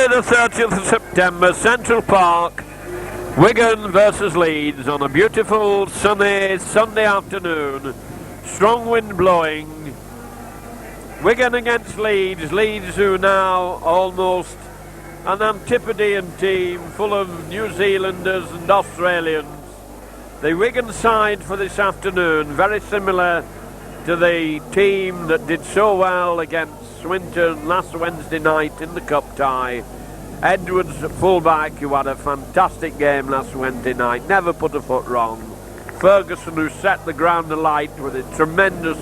Sunday the 30th of September, Central Park, Wigan versus Leeds on a beautiful sunny Sunday afternoon. Strong wind blowing. Wigan against Leeds. Leeds who now almost an Antipodean team full of New Zealanders and Australians. The Wigan side for this afternoon very similar to the team that did so well against Swinton last Wednesday night in the cup tie. Edwards, fullback, who had a fantastic game last Wednesday night, never put a foot wrong. Ferguson, who set the ground alight with his tremendous,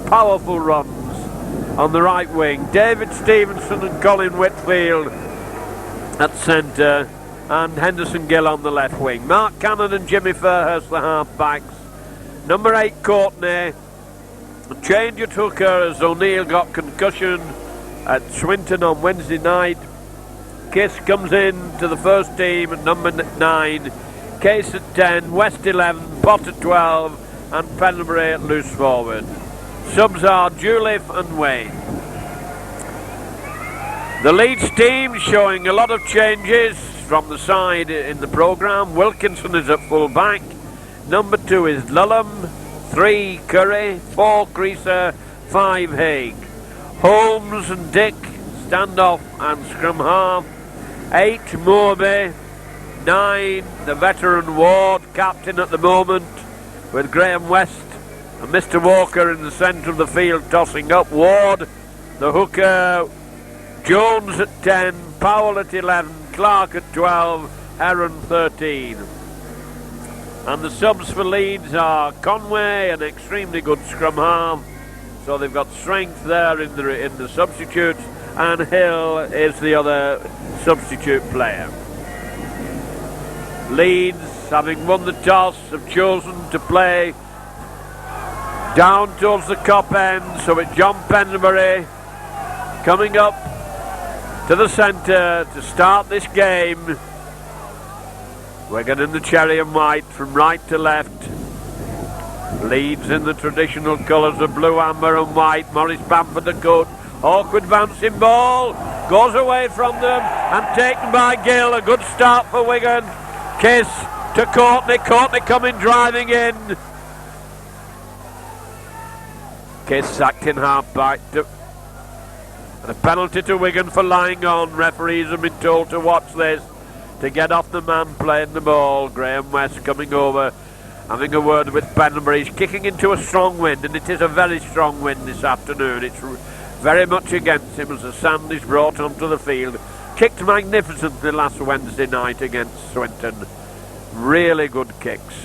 powerful runs on the right wing. David Stevenson and Colin Whitfield at centre, and Henderson Gill on the left wing. Mark Cannon and Jimmy Fairhurst, the half-backs. Number 8, Courtney. A change at hooker as O'Neill got concussion at Swinton on Wednesday night. Kiss comes in to the first team at number 9. Case at 10, West 11, Pot at 12, and Penbury at loose forward. Subs are Juliff and Wayne. The Leeds team showing a lot of changes from the side in the programme. Wilkinson is at full back. Number 2 is Lulham. 3 Curry, 4 Creaser, 5 Haig. Holmes and Dick stand off and scrum half. 8 Morby. 9 the veteran Ward, captain at the moment, with Graham West and Mr Walker in the centre of the field tossing up. Ward, the hooker. Jones at 10, Powell at 11, Clark at 12, Heron 13. And the subs for Leeds are Conway, an extremely good scrum half, so they've got strength there in the substitutes, and Hill is the other substitute player. Leeds, having won the toss, have chosen to play down towards the cop end, so it's John Penbury coming up to the centre to start this game. Wigan in the cherry and white from right to left. Leeds in the traditional colours of blue, amber and white. Maurice Bamford the coach. Awkward bouncing ball. Goes away from them and taken by Gill. A good start for Wigan. Kiss to Courtney. Courtney coming driving in. Kiss sacked in half back. And a penalty to Wigan for lying on. Referees have been told to watch this, to get off the man playing the ball. Graham West coming over, having a word with Penbury. He's kicking into a strong wind, and it is a very strong wind this afternoon. It's very much against him as the sand is brought onto the field. Kicked magnificently last Wednesday night against Swinton. Really good kicks.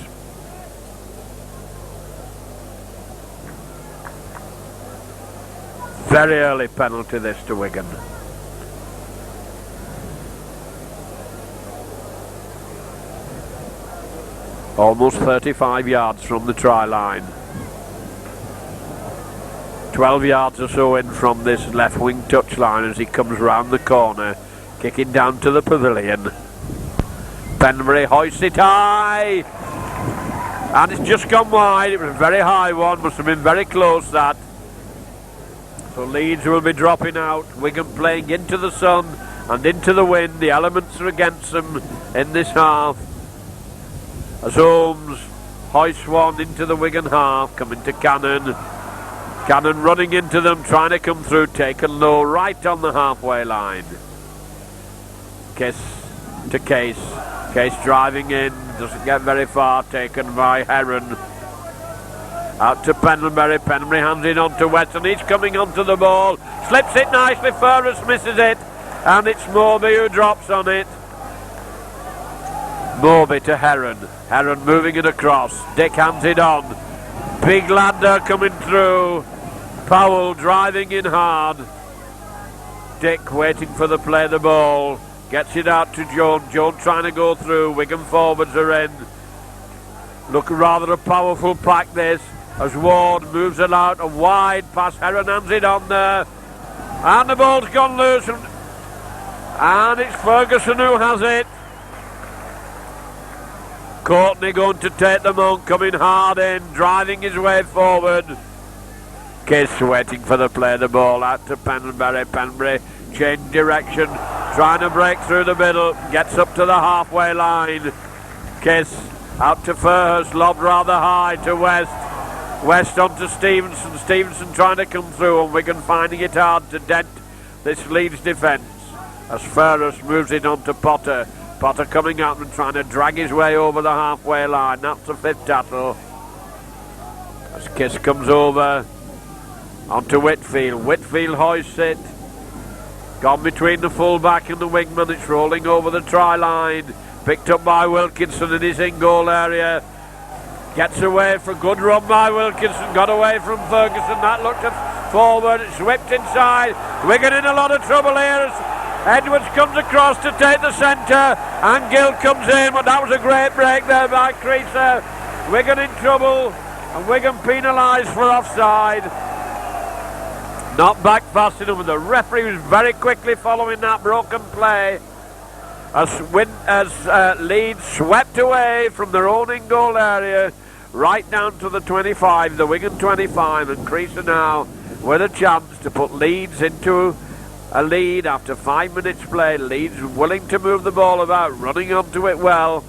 Very early penalty this to Wigan. Almost 35 yards from the try line. 12 yards or so in from this left wing touchline as he comes round the corner, kicking down to the pavilion. Penbury hoists it high, and it's just gone wide. It was a very high one, must have been very close that. So Leeds will be dropping out. Wigan playing into the sun and into the wind. The elements are against them in this half, as Holmes hoists one into the Wigan half, coming to Cannon. Cannon running into them, trying to come through, taken low, right on the halfway line. Kiss to Case. Case driving in, doesn't get very far, taken by Heron. Out to Penbury. Penbury hands it on to West, and he's coming onto the ball. Slips it nicely, Ferris misses it, and it's Morby who drops on it. Morby to Heron. Heron moving it across. Dick hands it on. Big ladder coming through. Powell driving in hard. Dick waiting for the play the ball. Gets it out to Joan. Joan trying to go through. Wigan forwards are in. Look, rather a powerful pack this, as Ward moves it out. A wide pass. Heron hands it on there. And the ball's gone loose. And it's Ferguson who has it. Courtney going to take them on, coming hard in, driving his way forward. Kiss waiting for the play, the ball out to Penbury. Penbury change direction, trying to break through the middle, gets up to the halfway line. Kiss out to Furhurst, lobbed rather high to West. West on to Stevenson. Stevenson trying to come through, and Wigan finding it hard to dent this Leeds defence as Furhurst moves it on to Potter. Potter coming out and trying to drag his way over the halfway line. That's the fifth tackle. As Kiss comes over onto Whitfield. Whitfield hoists it. Gone between the full-back and the wingman. It's rolling over the try line. Picked up by Wilkinson in his in-goal area. Gets away for a good run by Wilkinson. Got away from Ferguson. That looked forward. It's whipped inside. Wigan in a lot of trouble here. Edwards comes across to take the centre, and Gill comes in, but that was a great break there by Creaser. Wigan in trouble, and Wigan penalised for offside. Not back fast enough, and the referee was very quickly following that broken play as Leeds swept away from their own in-goal area right down to the 25, the Wigan 25, and Creaser now with a chance to put Leeds into a lead after 5 minutes play. Leeds willing to move the ball about, running onto it well.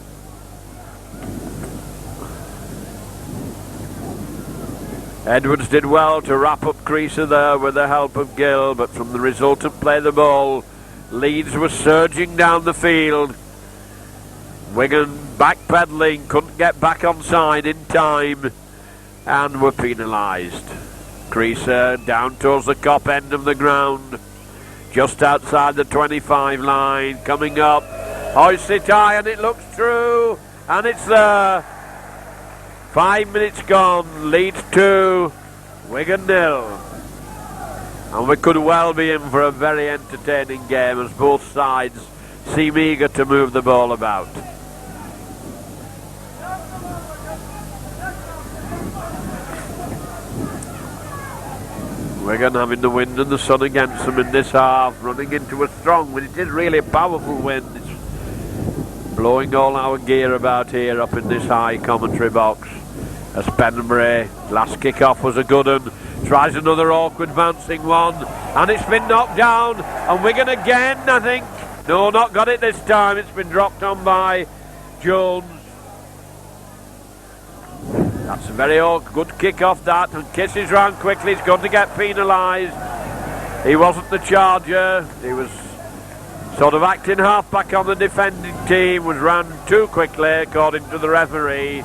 Edwards did well to wrap up Creaser there with the help of Gill, but from the resultant play the ball, Leeds was surging down the field. Wigan backpedaling, couldn't get back onside in time, and were penalised. Creaser down towards the cop end of the ground, just outside the 25 line, coming up, hoists it high, and it looks true, and it's there. 5 minutes gone, Leeds 2, Wigan 0. And we could well be in for a very entertaining game as both sides seem eager to move the ball about. Wigan having the wind and the sun against them in this half, running into a strong wind. It is really a powerful wind. It's blowing all our gear about here up in this high commentary box. As Penbury, last kick-off was a good one. Tries another awkward bouncing one, and it's been knocked down. And Wigan again, I think. No, not got it this time. It's been dropped on by Jones. That's a very good kick-off that, and Kiss is round quickly. He's going to get penalised. He wasn't the charger. He was sort of acting half-back on the defending team. Was round too quickly, according to the referee.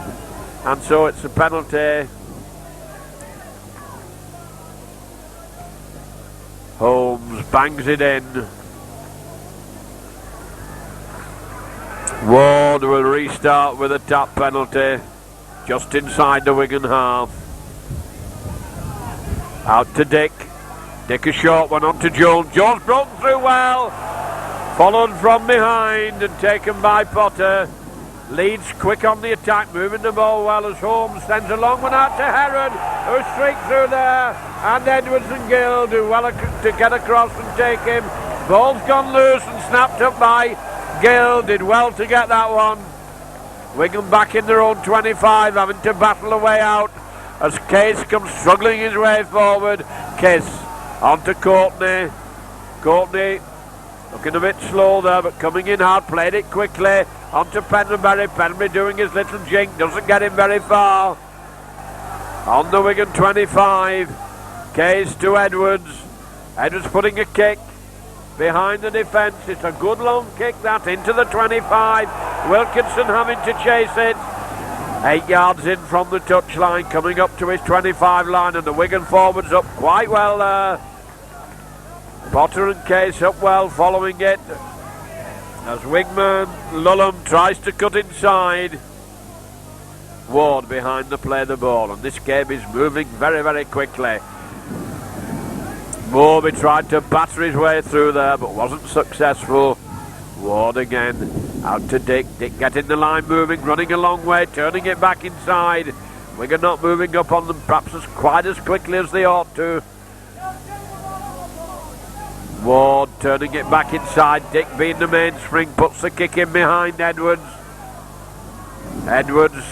And so it's a penalty. Holmes bangs it in. Ward will restart with a tap penalty just inside the Wigan half. Out to Dick. Dick a short one on to Jones. Jones broken through well. Followed from behind and taken by Potter. Leeds quick on the attack, moving the ball well as Holmes sends a long one out to Heron, who streaks through there, and Edwards and Gill do well to get across and take him. Ball's gone loose and snapped up by Gill, did well to get that one. Wigan back in their own 25, having to battle a way out as Case comes struggling his way forward. Case on to Courtney. Courtney looking a bit slow there, but coming in hard, played it quickly. On to Penbury. Penbury doing his little jink, doesn't get him very far. On the Wigan 25. Case to Edwards. Edwards putting a kick behind the defence. It's a good long kick that into the 25. Wilkinson having to chase it. 8 yards in from the touchline, coming up to his 25 line, and the Wigan forwards up quite well there. Potter and Case up well following it as wingman Lullum tries to cut inside. Ward behind the play the ball, and this game is moving very, very quickly. Moorby tried to batter his way through there but wasn't successful. Ward again out to Dick. Dick getting the line moving, running a long way, turning it back inside. Wigan not moving up on them perhaps quite as quickly as they ought to. Ward turning it back inside. Dick being the mainspring, puts the kick in behind Edwards. Edwards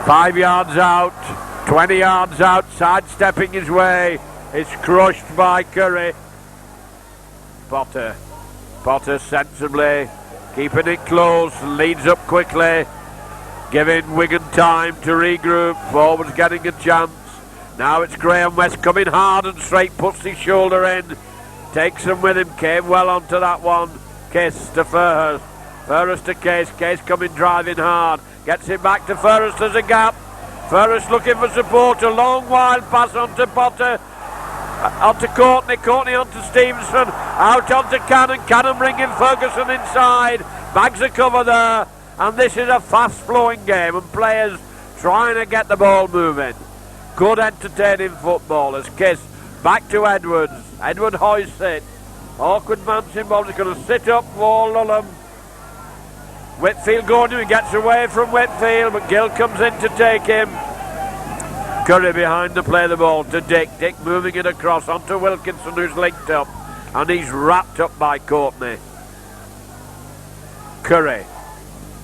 5 yards out, 20 yards out, sidestepping his way. It's crushed by Curry. Potter Potter sensibly keeping it close, leads up quickly, giving Wigan time to regroup. Forwards getting a chance. Now it's Graham West coming hard and straight, puts his shoulder in, takes them with him, came well onto that one. Kiss to Furhurst, Furhurst to Case, Case coming driving hard, gets it back to Furhurst, there's a gap. Furhurst looking for support, a long wild pass onto Potter, onto Courtney, Courtney onto Stevenson, out onto Cannon, Cannon bringing Ferguson inside, bags a cover there, and this is a fast flowing game and players trying to get the ball moving. Good entertaining football as Kiss back to Edwards, Edward hoists it, awkward man's involved, he's going to sit up for Lulham. Whitfield going to, he gets away from Whitfield, but Gill comes in to take him. Curry behind to play the ball to Dick. Dick moving it across onto Wilkinson, who's linked up, and he's wrapped up by Courtney. Curry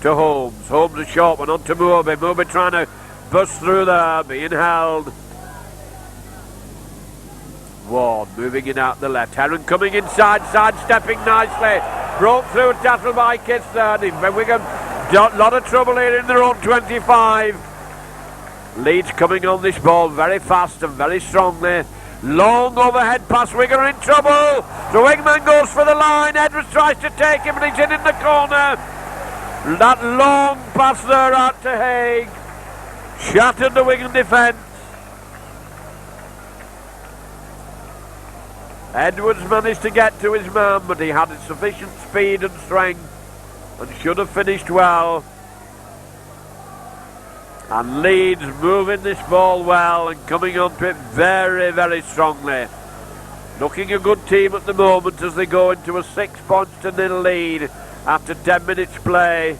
to Holmes. Holmes a short one onto Moorby. Moorby trying to bust through there, being held. Ward moving in out the left. Heron coming inside, sidestepping nicely. Broke through a tackle by Kiss there. Wigan got a lot of trouble here in their own 25. Leeds coming on this ball very fast and very strongly. Long overhead pass, Wigan are in trouble. The wingman goes for the line. Edwards tries to take him, and he's in the corner. That long pass there out to Haig shattered the Wigan defence. Edwards managed to get to his man, but he had sufficient speed and strength and should have finished well. And Leeds moving this ball well and coming onto it very, very strongly. Looking a good team at the moment as they go into a 6-0 lead after 10 minutes play.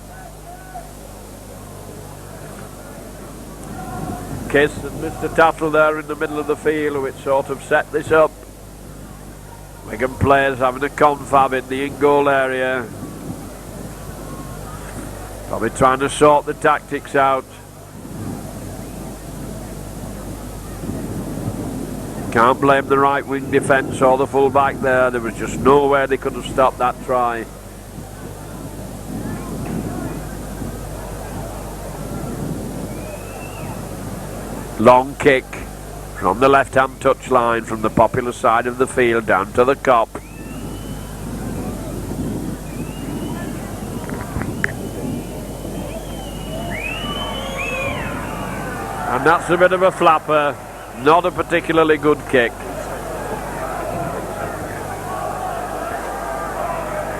Kiss and Mr. Tattle there in the middle of the field, which sort of set this up. Wigan players having a confab in the in-goal area. Probably trying to sort the tactics out. Can't blame the right wing defence or the full back there. There was just no way they could have stopped that try. Long kick from the left-hand touch line from the popular side of the field down to the Cop. And that's a bit of a flapper, not a particularly good kick.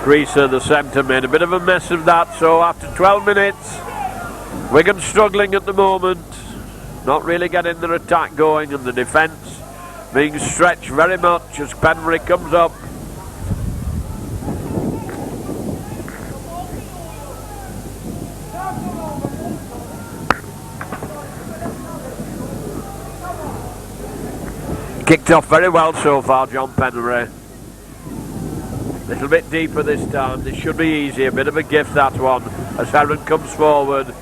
Greaser, the centre, made a bit of a mess of that, so after 12 minutes, Wigan struggling at the moment. Not really getting their attack going, and the defence being stretched very much as Penry comes up. Kicked off very well so far, John Penry. Little bit deeper this time. This should be easy. A bit of a gift, that one, as Heron comes forward.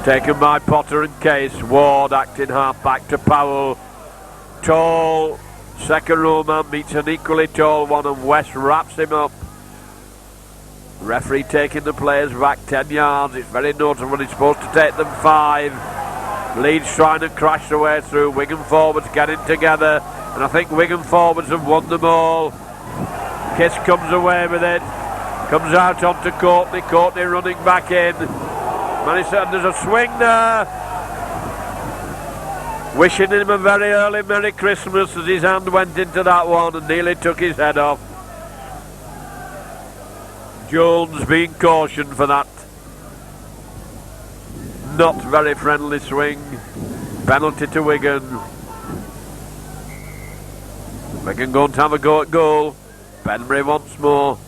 Taken by Potter and Case. Ward acting half back to Powell. Tall second row man meets an equally tall one, and West wraps him up. Referee taking the players back 10 yards. It's very notable. He's supposed to take them 5. Leeds trying to crash their way through. Wigan forwards getting together, and I think Wigan forwards have won them all. Kiss comes away with it. Comes out onto Courtney. Courtney running back in. There's a swing there. Wishing him a very early Merry Christmas as his hand went into that one and nearly took his head off. Jones being cautioned for that not very friendly swing. Penalty to Wigan. Wigan going to have a go at goal. Penry once more.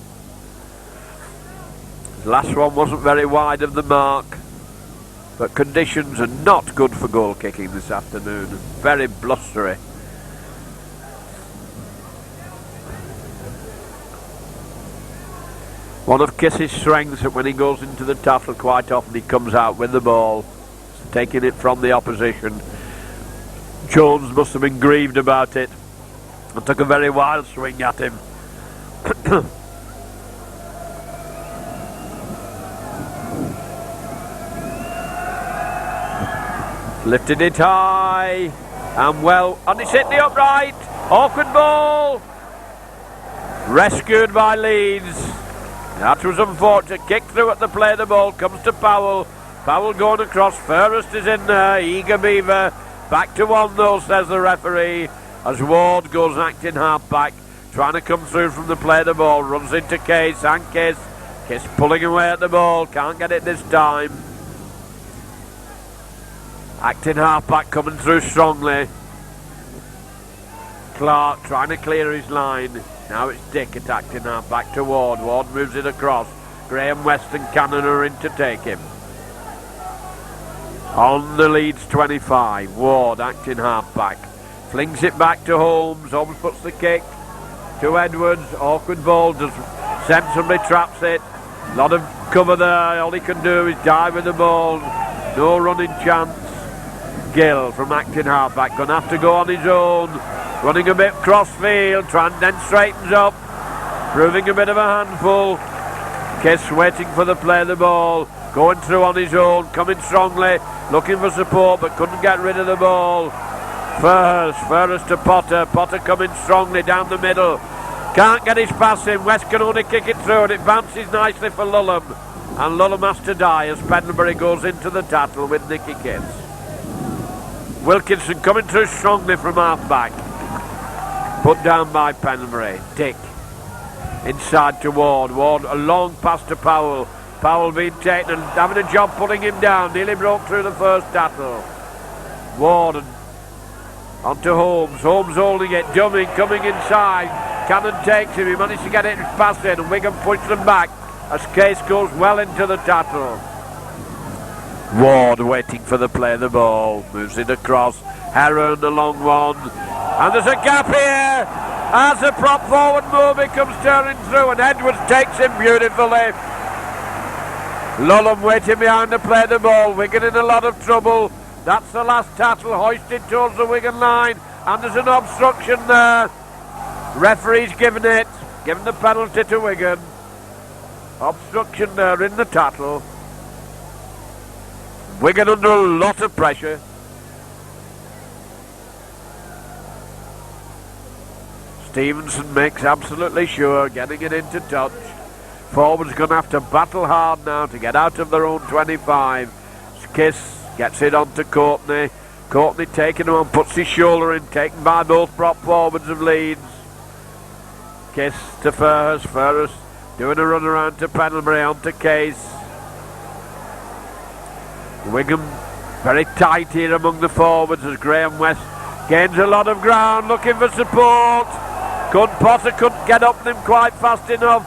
The last one wasn't very wide of the mark. But conditions are not good for goal kicking this afternoon. Very blustery. One of Kiss's strengths that when he goes into the tackle, quite often he comes out with the ball, taking it from the opposition. Jones must have been grieved about it and took a very wild swing at him. Lifted it high. And well, and it's hit the upright. Awkward ball. Rescued by Leeds. That was unfortunate. Kick through at the play. The ball comes to Powell. Powell going across. Fairest is in there. Eager Beaver. Back to 1-0, says the referee. As Ward goes acting half back. Trying to come through from the play. The ball runs into Case. And Case pulling away at the ball. Can't get it this time. Acting half back coming through strongly. Clark trying to clear his line. Now it's Dick attacking half back to Ward. Ward moves it across. Graham West and Cannon are in to take him. On the Leeds 25. Ward acting half back. Flings it back to Holmes. Holmes puts the kick to Edwards. Awkward ball. Just sensibly traps it. A lot of cover there. All he can do is dive with the ball. No running chance. Gill from acting half-back, going to have to go on his own, running a bit cross-field, then straightens up, proving a bit of a handful. Kiss waiting for the play of the ball, going through on his own, coming strongly, looking for support but couldn't get rid of the ball. Furhurst to Potter, Potter coming strongly down the middle, can't get his pass in, West can only kick it through and it bounces nicely for Lulham, and Lulham has to die as Pendlebury goes into the tattle with Nicky Kiss. Wilkinson coming through strongly from half-back. Put down by Pendlebury. Dick inside to Ward. Ward a long pass to Powell. Powell being taken and having a job putting him down. Nearly broke through the first tattle. Ward onto Holmes. Holmes holding it. Dumming coming inside. Cannon takes him. He managed to get it past in and Wigan pushes them back as Case goes well into the tattle. Ward waiting for the play of the ball, moves it across, Heron the long one, and there's a gap here as the prop forward Moby comes turning through and Edwards takes him beautifully. Lulham waiting behind the play of the ball, Wigan in a lot of trouble. That's the last tattle, hoisted towards the Wigan line, and there's an obstruction there. Referee's given the penalty to Wigan. Obstruction there in the tattle. Wigan under a lot of pressure. Stevenson makes absolutely sure, getting it into touch. Forwards going to have to battle hard now to get out of their own 25. Kiss gets it onto Courtney. Courtney taking him on, puts his shoulder in, taken by both prop forwards of Leeds. Kiss to Furhurst. Furhurst doing a run around to Pendlebury, onto Case. Wigan very tight here among the forwards as Graham West gains a lot of ground, looking for support. Potter couldn't get up them quite fast enough.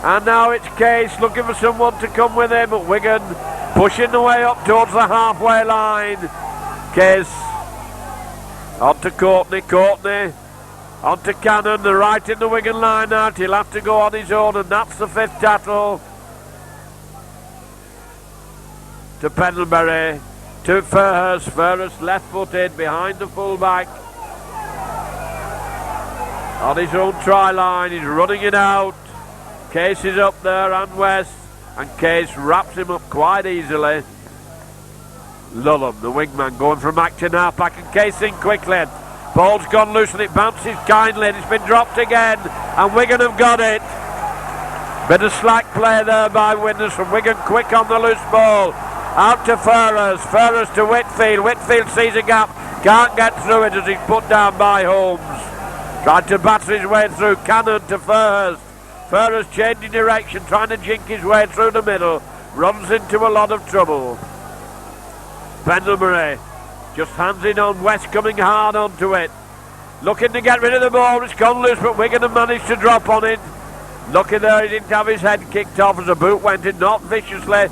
And now it's Case looking for someone to come with him. But Wigan pushing the way up towards the halfway line. Case onto Courtney. Courtney onto Cannon. They're right in the Wigan line out. He'll have to go on his own, and that's the fifth tattle. To Pendlebury, to Furhurst. Furhurst left-footed behind the full-back. On his own try line, he's running it out. Case is up there and West, and Case wraps him up quite easily. Lulham, the wingman, going from acting half-back and Case in quickly. Ball's gone loose and it bounces kindly and it's been dropped again, and Wigan have got it. Bit of slack play there by Winters from Wigan, quick on the loose ball. Out to Furhurst, Furhurst to Whitfield. Whitfield sees a gap, can't get through it as he's put down by Holmes. Tried to batter his way through. Cannon to Furhurst. Furhurst changing direction, trying to jink his way through the middle. Runs into a lot of trouble. Pendlebury just hands it on. West coming hard onto it. Looking to get rid of the ball. It's gone loose, but Wigan have managed to drop on it. Lucky there, he didn't have his head kicked off as a boot went in, not viciously.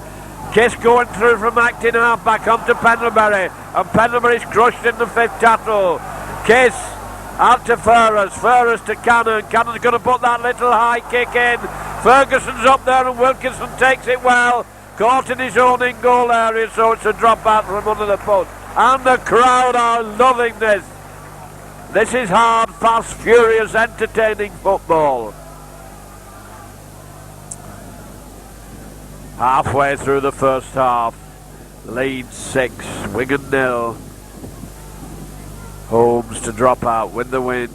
Kiss going through from acting half back onto Pendlebury, and Pendlebury's crushed in the fifth tattle. Kiss out to Furhurst. Furhurst to Cannon. Cannon's going to put that little high kick in. Ferguson's up there and Wilkinson takes it well. Caught in his own in-goal area, so it's a drop out from under the post. And the crowd are loving this. This is hard, fast, furious, entertaining football. Halfway through the first half, Leeds 6, Wigan 0. Holmes to drop out with the wind.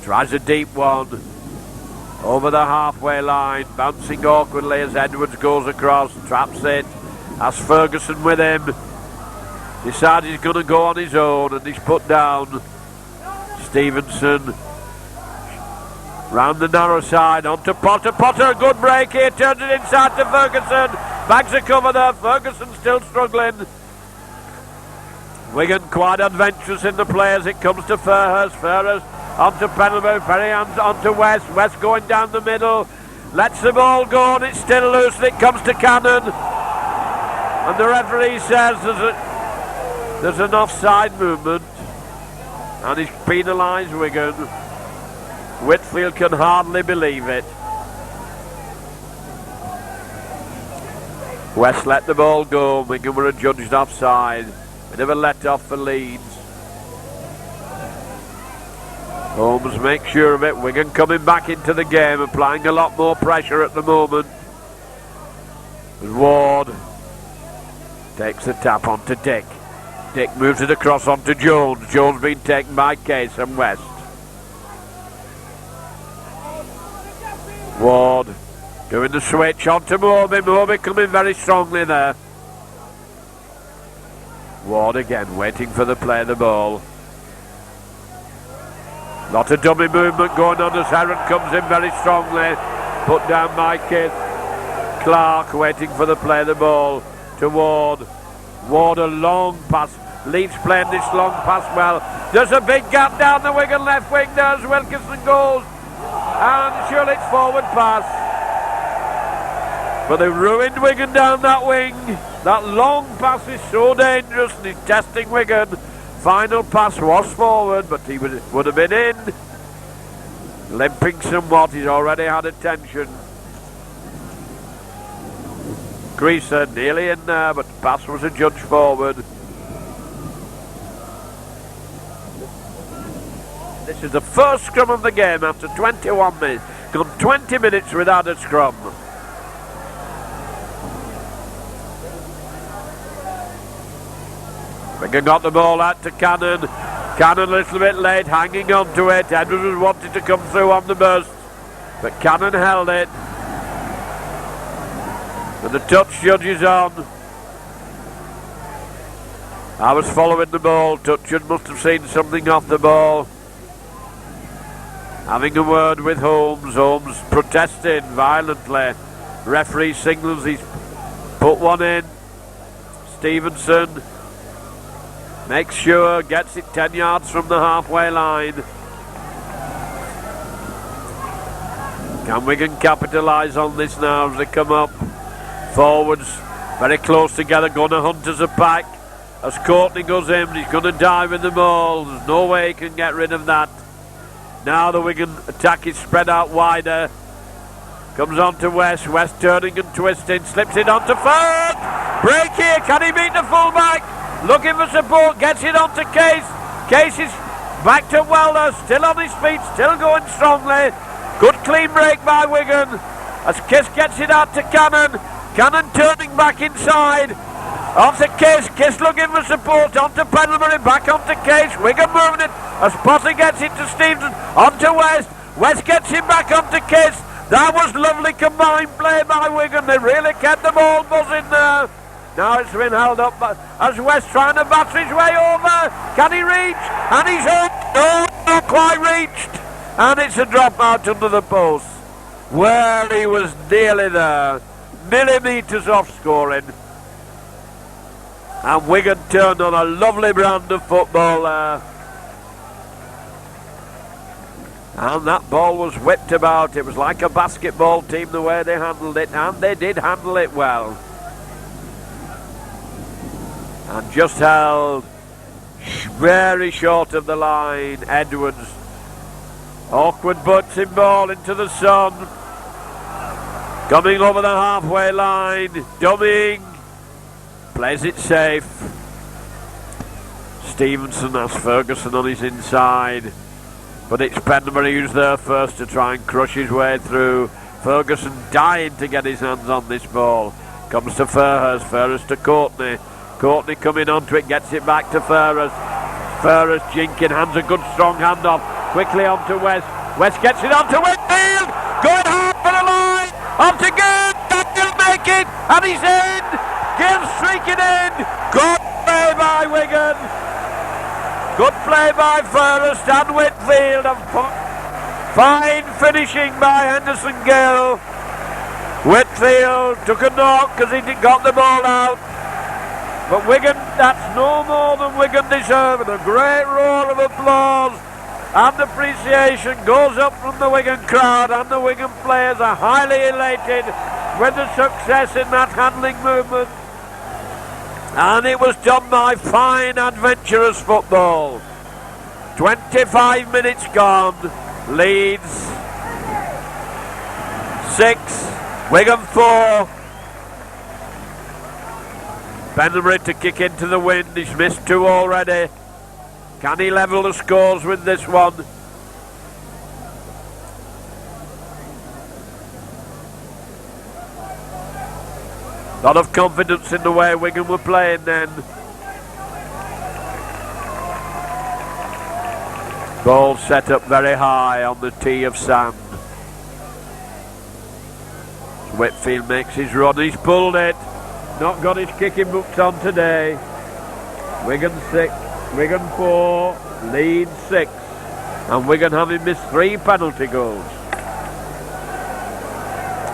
Tries a deep one. Over the halfway line. Bouncing awkwardly as Edwards goes across. Traps it. Has Ferguson with him. Decides he's going to go on his own and he's put down. Stevenson. Round the narrow side. Onto Potter. Potter, a good break here. Turns it inside to Ferguson. Bags a cover there. Ferguson still struggling. Wigan quite adventurous in the play as it comes to Fairhurst. Fairhurst onto Pendlebury. Perry onto West. West going down the middle. Lets the ball go and it's still loose and it comes to Cannon. And the referee says there's an offside movement. And he's penalised Wigan. Whitfield can hardly believe it. West let the ball go. Wigan were adjudged offside. Bit of a let off for Leeds. Holmes makes sure of it. Wigan coming back into the game, applying a lot more pressure at the moment. As Ward takes the tap onto Dick. Dick moves it across onto Jones. Jones being taken by Case and West. Ward doing the switch onto Moby. Moby coming very strongly there. Ward again waiting for the play of the ball. Lot of dummy movement going on as Heron comes in very strongly. Put down by Kith. Clark waiting for the play of the ball to Ward. Ward a long pass. Leeds playing this long pass well. There's a big gap down the Wigan left wing there as Wilkinson goes. And surely it's forward pass. But they ruined Wigan down that wing. That long pass is so dangerous and he's testing Wigan. Final pass was forward, but he would have been in. Limping somewhat, he's already had attention. Creaser nearly in there, but the pass was adjudged forward. This is the first scrum of the game after 21 minutes. Gone 20 minutes without a scrum. Wigan got the ball out to Cannon. Cannon a little bit late, hanging on to it. Edwards was wanting to come through on the burst, but Cannon held it. And the touch judge is on. I was following the ball. Touchard must have seen something off the ball. Having a word with Holmes. Holmes protesting violently. Referee signals he's put one in. Stevenson makes sure, gets it 10 yards from the halfway line. Can Wigan capitalise on this now as they come up? Forwards very close together, going to hunt as a pack. As Courtney goes in, he's going to dive with the ball. There's no way he can get rid of that. Now the Wigan attack is spread out wider. Comes on to West. West turning and twisting. Slips it onto Ferd. Break here. Can he beat the fullback? Looking for support. Gets it onto Case. Case is back to Welder. Still on his feet. Still going strongly. Good clean break by Wigan. As Kiss gets it out to Cannon. Cannon turning back inside. Onto Case. Kiss looking for support. Onto Pendlebury. Back onto Case. Wigan moving it. As Potter gets it to Stevenson. Onto West. West gets him back onto Case. That was lovely combined play by Wigan. They really kept the ball buzzing there. Now it's been held up as West trying to batter his way over. Can he reach? And he's hurt. No, not quite reached. And it's a drop out under the post. Well, he was nearly there. Millimetres off scoring. And Wigan turned on a lovely brand of football there. And that ball was whipped about. It was like a basketball team the way they handled it. And they did handle it well. And just held very short of the line. Edwards. Awkward butting ball into the sun. Coming over the halfway line. Dummying. Plays it safe. Stevenson has Ferguson on his inside. But it's Pendlebury who's there first to try and crush his way through. Ferguson dying to get his hands on this ball. Comes to Fairhurst. Fairhurst to Courtney. Courtney coming onto it, gets it back to Furrest. Furrest jinking, hands a good strong hand off. Quickly onto West. West gets it onto Whitfield. Going hard for the line. Up to Gill. He'll make it. And he's in. Gill streaking in. Good play by Wigan. Good play by Furrest and Whitfield. And fine finishing by Henderson Gill. Whitfield took a knock because he got the ball out. But Wigan, that's no more than Wigan deserve. And a great roar of applause and appreciation goes up from the Wigan crowd, and the Wigan players are highly elated with the success in that handling movement. And it was done by fine, adventurous football. 25 minutes gone. Leeds 6, Wigan 4. Penbury to kick into the wind. He's missed 2 already. Can he level the scores with this one? Lot of confidence in the way Wigan were playing then. Ball set up very high on the tee of sand. Whitfield makes his run. He's pulled it. Not got his kicking boots on today. Wigan 6, Wigan 4, Leeds 6, and Wigan having missed 3 penalty goals.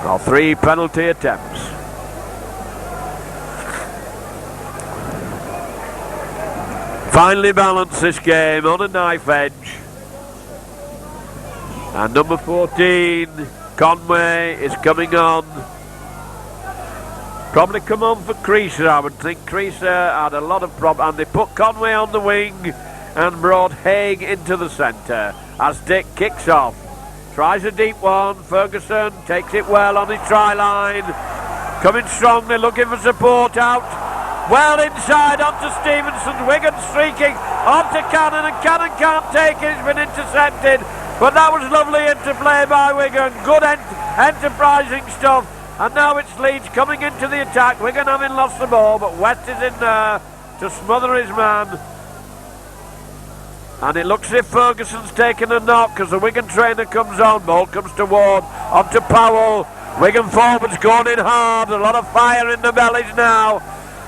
Or 3 penalty attempts. Finally balanced this game on a knife edge. And number 14, Conway, is coming on. Probably come on for Creaser, I would think. Creaser had a lot of problems, and they put Conway on the wing and brought Haig into the centre as Dick kicks off. Tries a deep one. Ferguson takes it well on his try line. Coming strongly, looking for support out. Well inside onto Stevenson. Wigan streaking onto Cannon, and Cannon can't take it. It's been intercepted. But that was lovely interplay by Wigan. Good enterprising stuff. And now it's Leeds coming into the attack. Wigan having lost the ball, but West is in there to smother his man. And it looks as if Ferguson's taken a knock because the Wigan trainer comes on. Ball comes to Ward, on to Powell. Wigan forwards going in hard. A lot of fire in the bellies now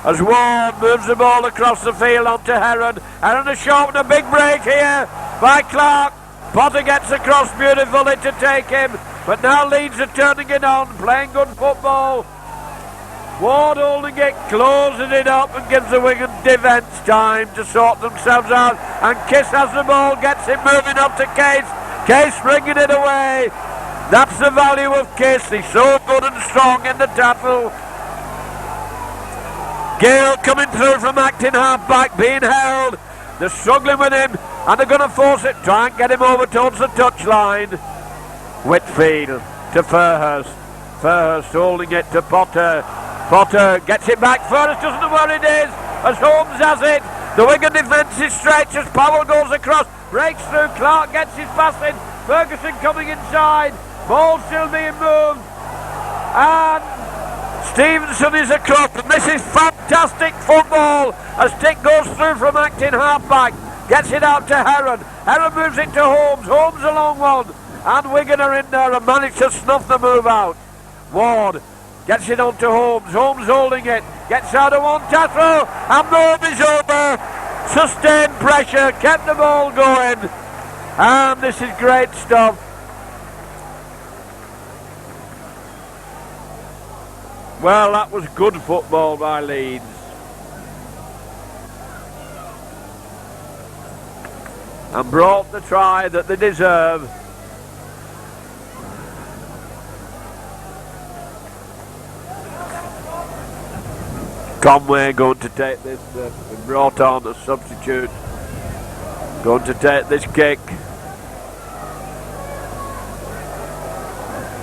as Ward moves the ball across the field onto Heron. Heron has shortened a big break here by Clark. Potter gets across beautifully to take him. But now Leeds are turning it on, playing good football. Ward holding it, closes it up and gives the Wigan defence time to sort themselves out. And Kiss has the ball, gets it moving up to Case. Case bringing it away. That's the value of Kiss. He's so good and strong in the tackle. Gale coming through from acting half-back, being held. They're struggling with him and they're going to force it, try and get him over towards the touchline. Whitfield to Fairhurst. Fairhurst holding it to Potter. Potter gets it back. Fairhurst doesn't know where it is as Holmes has it. The Wigan defence is stretched as Powell goes across. Breaks through. Clark gets his pass in. Ferguson coming inside. Ball still being moved. And Stevenson is across. And this is fantastic football as Dick goes through from acting half-back. Gets it out to Heron. Heron moves it to Holmes. Holmes a long one. And Wigan are in there and manage to snuff the move out. Ward gets it on to Holmes. Holmes holding it. Gets out of one tackle. And move is over. Sustained pressure. Kept the ball going. And this is great stuff. Well, that was good football by Leeds. And brought the try that they deserve. Conway going to take this, brought on a substitute, going to take this kick.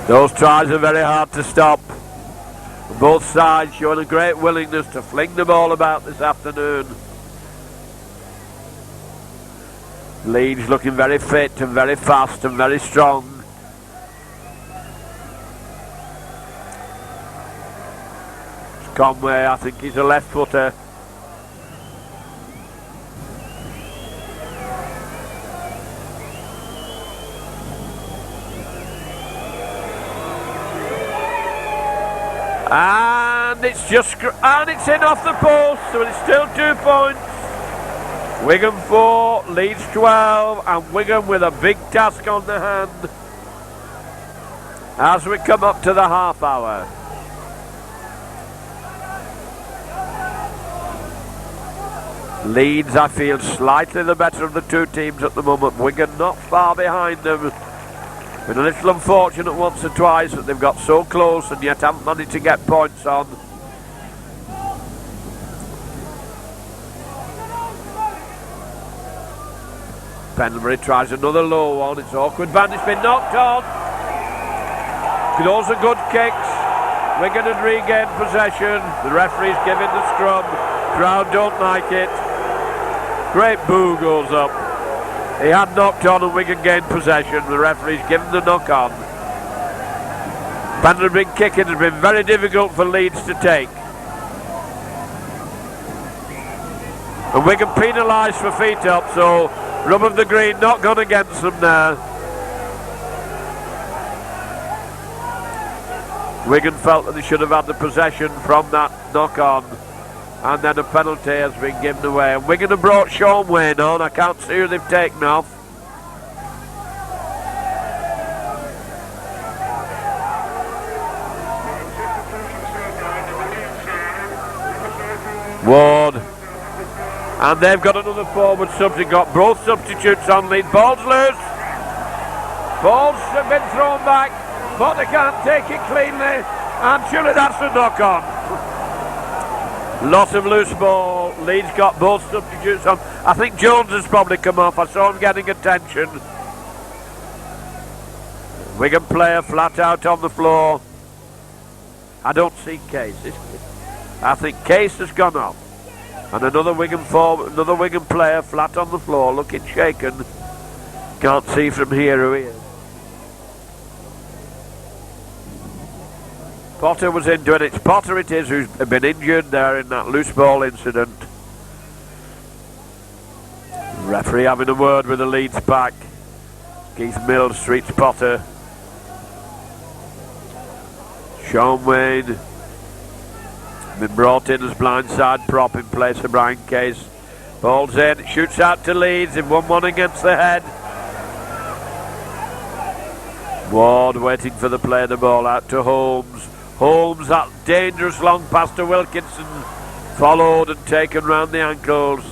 Those tries are very hard to stop. Both sides showing a great willingness to fling the ball about this afternoon. Leeds looking very fit and very fast and very strong. Conway, I think he's a left footer. And it's it's in off the post, so it's still 2 points. Wigan 4, Leeds 12, and Wigan with a big task on the hand as we come up to the half hour. Leeds, I feel, slightly the better of the two teams at the moment. Wigan not far behind them. Been a little unfortunate once or twice that they've got so close and yet haven't managed to get points on. Pendlebury tries another low one. It's awkward band. It's been knocked on. Those are good kicks. Wigan had regained possession. The referee's giving the scrum. Crowd don't like it. Great boo goes up. He had knocked on and Wigan gained possession. The referee's given the knock on. Pendlebury kicking has been very difficult for Leeds to take. And Wigan penalised for feet up, so rub of the green not gone against them there. Wigan felt that they should have had the possession from that knock on, and then a penalty has been given away. And Wigan have brought Sean Wayne on. I can't see who they've taken off. Ward. And they've got another forward sub. They've got both substitutes on lead. Ball's loose. Balls have been thrown back, but they can't take it cleanly. And surely that's a knock on. Lot of loose ball. Leeds got both substitutes on. I think Jones has probably come off. I saw him getting attention. Wigan player flat out on the floor. I don't see Case. I think Case has gone off. And another Wigan player flat on the floor, looking shaken. Can't see from here who he is. Potter was into it. It's Potter it is who's been injured there in that loose ball incident. Referee having a word with the Leeds back. Keith Mills treats Potter. Sean Wayne been brought in as blindside prop in place of Brian Case. Ball's in, shoots out to Leeds in 1-1 against the head. Ward waiting for the play, the ball out to Holmes. Holmes, that dangerous long pass to Wilkinson, followed and taken round the ankles.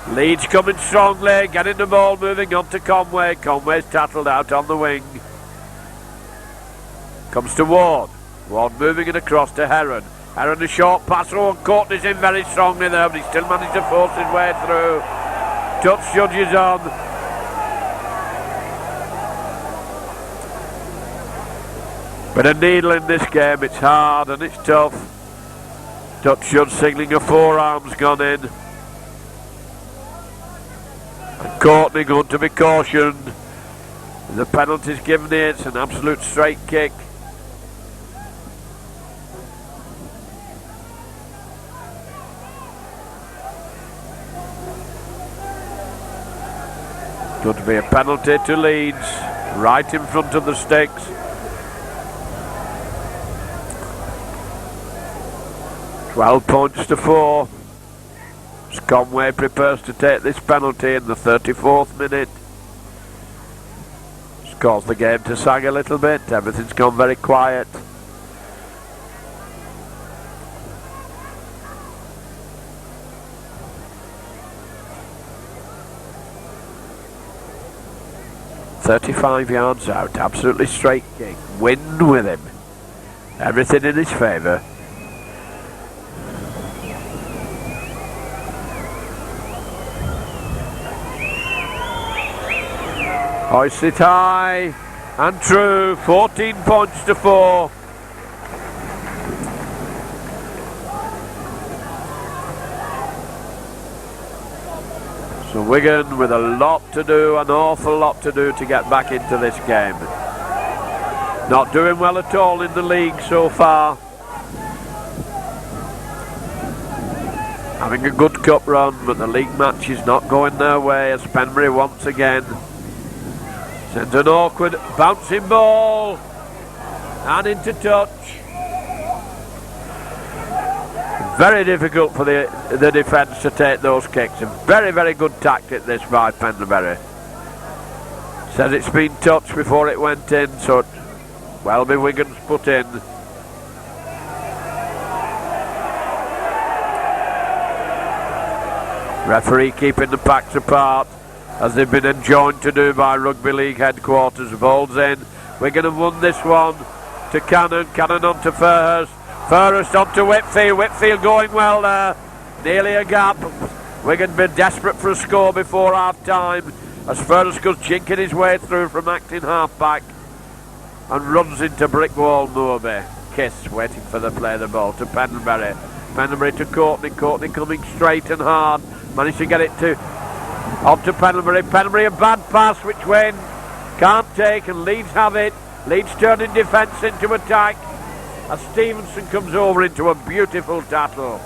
Leeds coming strongly, getting the ball moving on to Conway. Conway's tattled out on the wing. Comes to Ward. Ward moving it across to Heron. Heron a short pass. Oh, Courtney's in very strongly there, but he still managed to force his way through. Touch judges on. But a needle in this game. It's hard and it's tough. Touch judge signalling a forearm's gone in. And Courtney going to be cautioned. The penalty's given here. It's an absolute straight kick. Going to be a penalty to Leeds, right in front of the sticks. "12 points to 4. As Conway prepares to take this penalty in the 34th minute. It's caused the game to sag a little bit. Everything's gone very quiet. "35 yards out, absolutely straight kick. Wind with him. Everything in his favour. Hoist it high and true. 14 points to 4. So Wigan with a lot to do, an awful lot to do to get back into this game. Not doing well at all in the league so far. Having a good cup run, but the league match is not going their way as Penbury once again sends an awkward bouncing ball. And into touch. Very difficult for the defence to take those kicks. A very, very good tactic this by Pendlebury. Says it's been touched before it went in, so it well be Wigan's put in. Referee keeping the packs apart, as they've been enjoined to do by Rugby League headquarters. Ball's in. Wigan have won this one to Cannon. Cannon on to Fairhurst. Fairhurst on to Whitfield. Whitfield going well there. Nearly a gap. Wigan been desperate for a score before half time, as Fairhurst goes chinking his way through from acting half-back and runs into brick wall Moorby. Kiss waiting for the play the ball to Pendlebury. Pendlebury to Courtney. Courtney coming straight and hard. Managed to get it on to Pendlebury. Pendlebury a bad pass which Wayne can't take, and Leeds have it. Leeds turning defence into attack as Stevenson comes over into a beautiful tackle.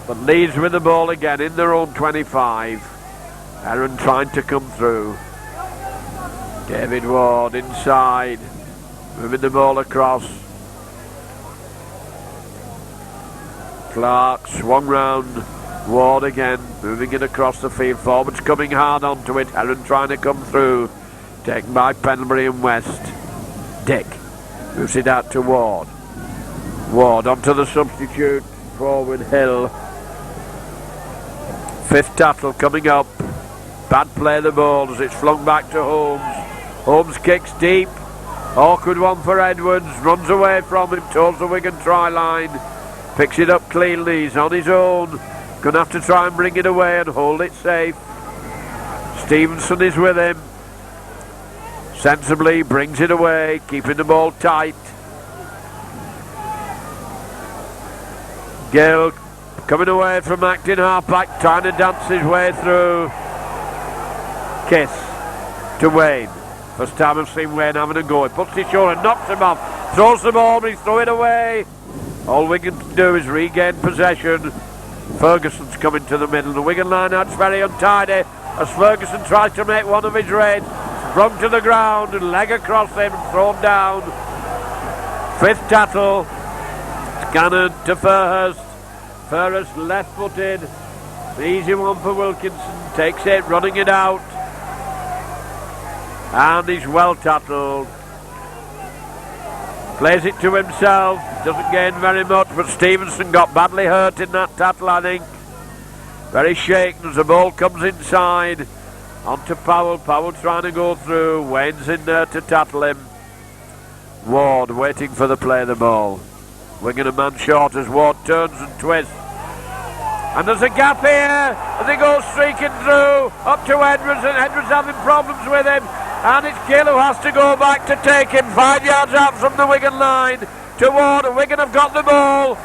But Leeds with the ball again in their own 25. Aaron trying to come through. David Ward inside, moving the ball across. Clark swung round. Ward again, moving it across the field. Forwards coming hard onto it. Aaron trying to come through. Taken by Pendlebury and West. Dick moves it out to Ward. Ward onto the substitute forward Hill. Fifth tackle coming up. Bad play the ball as it's flung back to Holmes. Holmes kicks deep. Awkward one for Edwards. Runs away from him towards the Wigan try line. Picks it up cleanly. He's on his own. Gonna have to try and bring it away and hold it safe. Stevenson is with him. Sensibly brings it away, keeping the ball tight. Gill coming away from acting half-back, trying to dance his way through. Kiss to Wayne. First time I've seen Wayne having a go. He puts his shoulder, knocks him off, throws the ball, but he's throwing it away. All Wigan can do is regain possession. Ferguson's coming to the middle. The Wigan line-out's very untidy as Ferguson tries to make one of his raids. Sprung to the ground and leg across him and thrown down. Fifth tackle. Cannon to Fairhurst. Fairhurst left-footed. The easy one for Wilkinson. Takes it, running it out. And he's well tackled. Plays it to himself. Doesn't gain very much, but Stevenson got badly hurt in that tackle, I think. Very shaken as the ball comes inside. On to Powell. Powell trying to go through. Wayne's in there to tackle him. Ward waiting for the play of the ball. Wigan a man short as Ward turns and twists. And there's a gap here as he goes streaking through up to Edwards, and Edwards having problems with him. And it's Gill who has to go back to take him 5 yards out from the Wigan line to Ward. And Wigan have got the ball.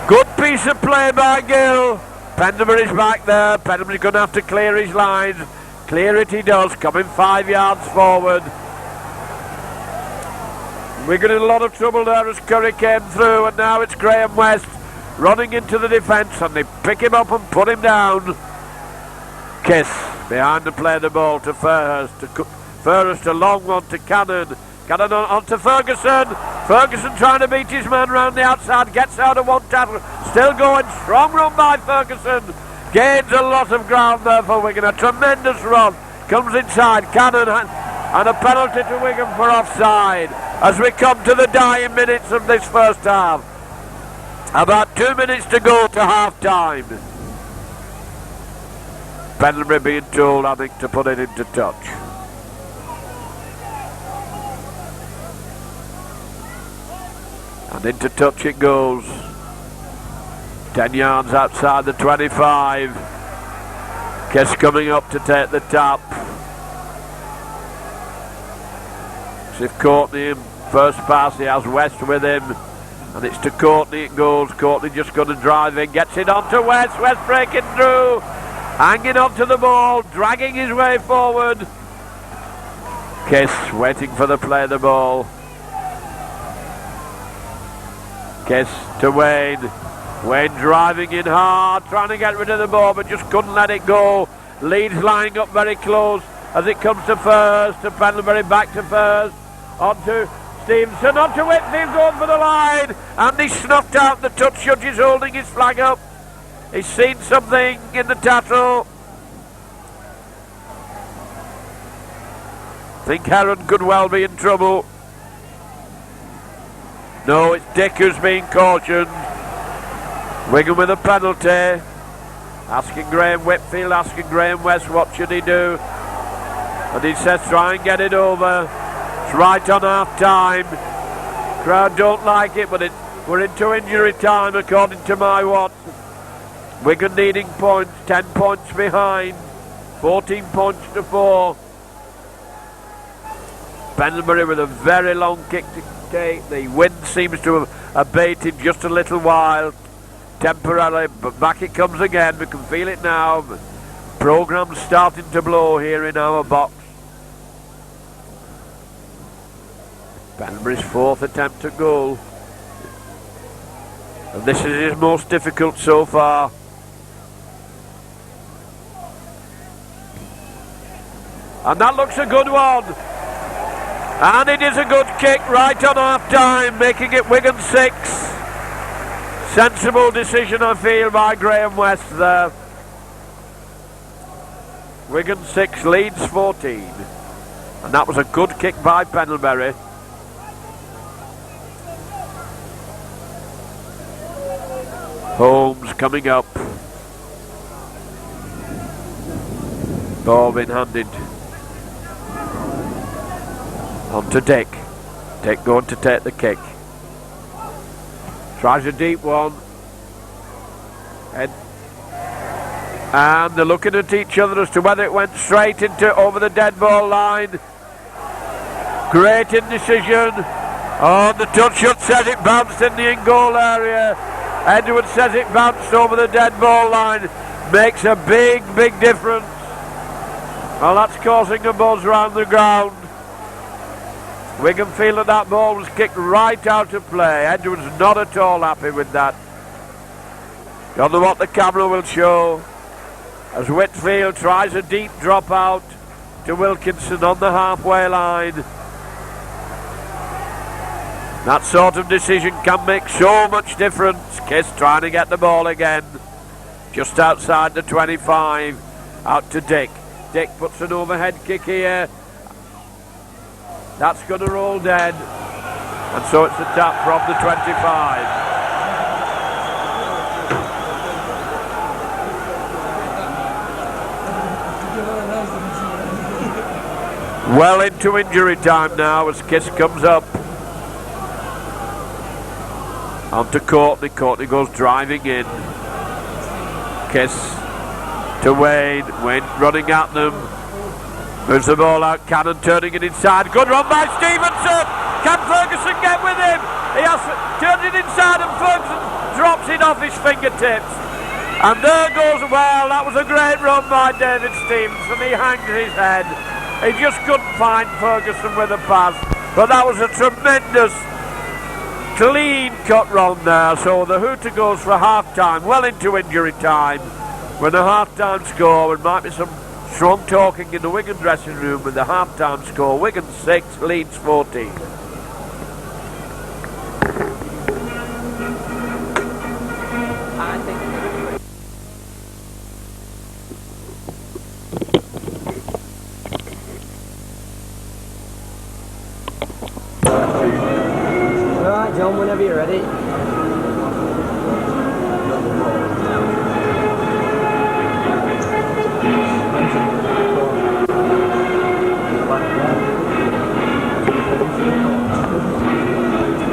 Good piece of play by Gill. Pendlebury's back there. Pendlebury's going to have to clear his lines. Clear it he does, coming 5 yards forward. Wigan in a lot of trouble there as Curry came through, and now it's Graham West running into the defence, and they pick him up and put him down. Kiss behind the play the ball to Fairhurst. Fairhurst a long one to Cannon. Cannon on to Ferguson. Ferguson trying to beat his man round the outside. Gets out of one tackle. Still going. Strong run by Ferguson. Gains a lot of ground there for Wigan. A tremendous run. Comes inside. Cannon and a penalty to Wigan for offside. As we come to the dying minutes of this first half. About 2 minutes to go to half time. Pendlebury being told, I think, to put it into touch. And into touch it goes. 10 yards outside the 25. Kiss coming up to take the tap. See if Courtney in first pass, he has West with him. And it's to Courtney it goes. Courtney just going to drive in. Gets it on to West. West breaking through. Hanging on to the ball. Dragging his way forward. Kiss waiting for the play of the ball. Kiss to Wayne. Wayne driving in hard. Trying to get rid of the ball but just couldn't let it go. Leeds lining up very close as it comes to Fairhurst. To Pendlebury back to Fairhurst. onto Stevenson, onto Whitfield, going for the line, and he snuffed out the touch. Judge is holding his flag up. He's seen something in the tackle. I think Heron could well be in trouble. No, it's Dick who's being cautioned. Wigan with a penalty. Asking Graham Whitfield, asking Graham West what should he do. And he says try and get it over. It's right on half time. Crowd don't like it, but we're into injury time according to my watch. Wigan needing points, 10 points behind. 14 points to 4. Pendlebury with a very long kick to take. The wind seems to have abated just a little while, temporarily, but back it comes again. We can feel it now. The programme's starting to blow here in our box. Pendlebury's 4th attempt at goal, and this is his most difficult so far. And that looks a good one. And it is a good kick right on half time, making it Wigan 6. Sensible decision, I feel, by Graham West there. Wigan 6, Leeds 14. And that was a good kick by Pendlebury. Holmes coming up. Ball being handed on to Dick. Dick going to take the kick. Tries a deep one. And they're looking at each other as to whether it went straight into over the dead ball line. Great indecision. Oh, the touch shot says it bounced in the in-goal area. Edwards says it bounced over the dead ball line. Makes a big, big difference. Well, that's causing a buzz round the ground. Wigan feel that ball was kicked right out of play. Edwards not at all happy with that. Don't know what the camera will show as Whitfield tries a deep drop out to Wilkinson on the halfway line. That sort of decision can make so much difference. Kiss trying to get the ball again. Just outside the 25. Out to Dick. Dick puts an overhead kick here. That's going to roll dead. And so it's a tap from the 25. Well into injury time now as Kiss comes up. On to Courtney. Courtney goes driving in. Kiss to Wayne. Wayne running at them. Moves the ball out. Cannon turning it inside. Good run by Stevenson. Can Ferguson get with him? He has turned it inside and Ferguson drops it off his fingertips. And there goes, well, that was a great run by David Stevenson. He hangs his head. He just couldn't find Ferguson with a pass. But that was a tremendous, clean cut run there. So the hooter goes for half-time, well into injury time. With a half-time score, there might be some strong talking in the Wigan dressing room with the half-time score. Wigan 6, Leeds 14. Alright, John, whenever you're ready.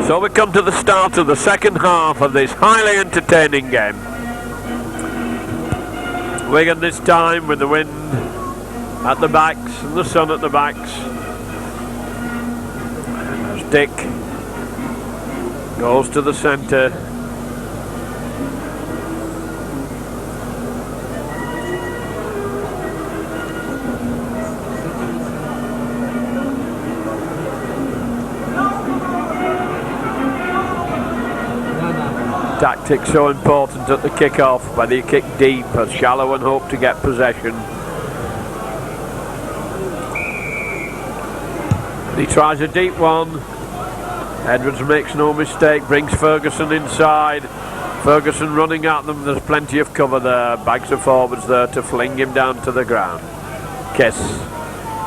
So we come to the start of the second half of this highly entertaining game. Wigan this time with the wind at the backs and the sun at the backs. As Dick goes to the centre. Tactics so important at the kick-off, whether you kick deep or shallow and hope to get possession. He tries a deep one. Edwards makes no mistake, brings Ferguson inside. Ferguson running at them, there's plenty of cover there. Bags of forwards there to fling him down to the ground. Kiss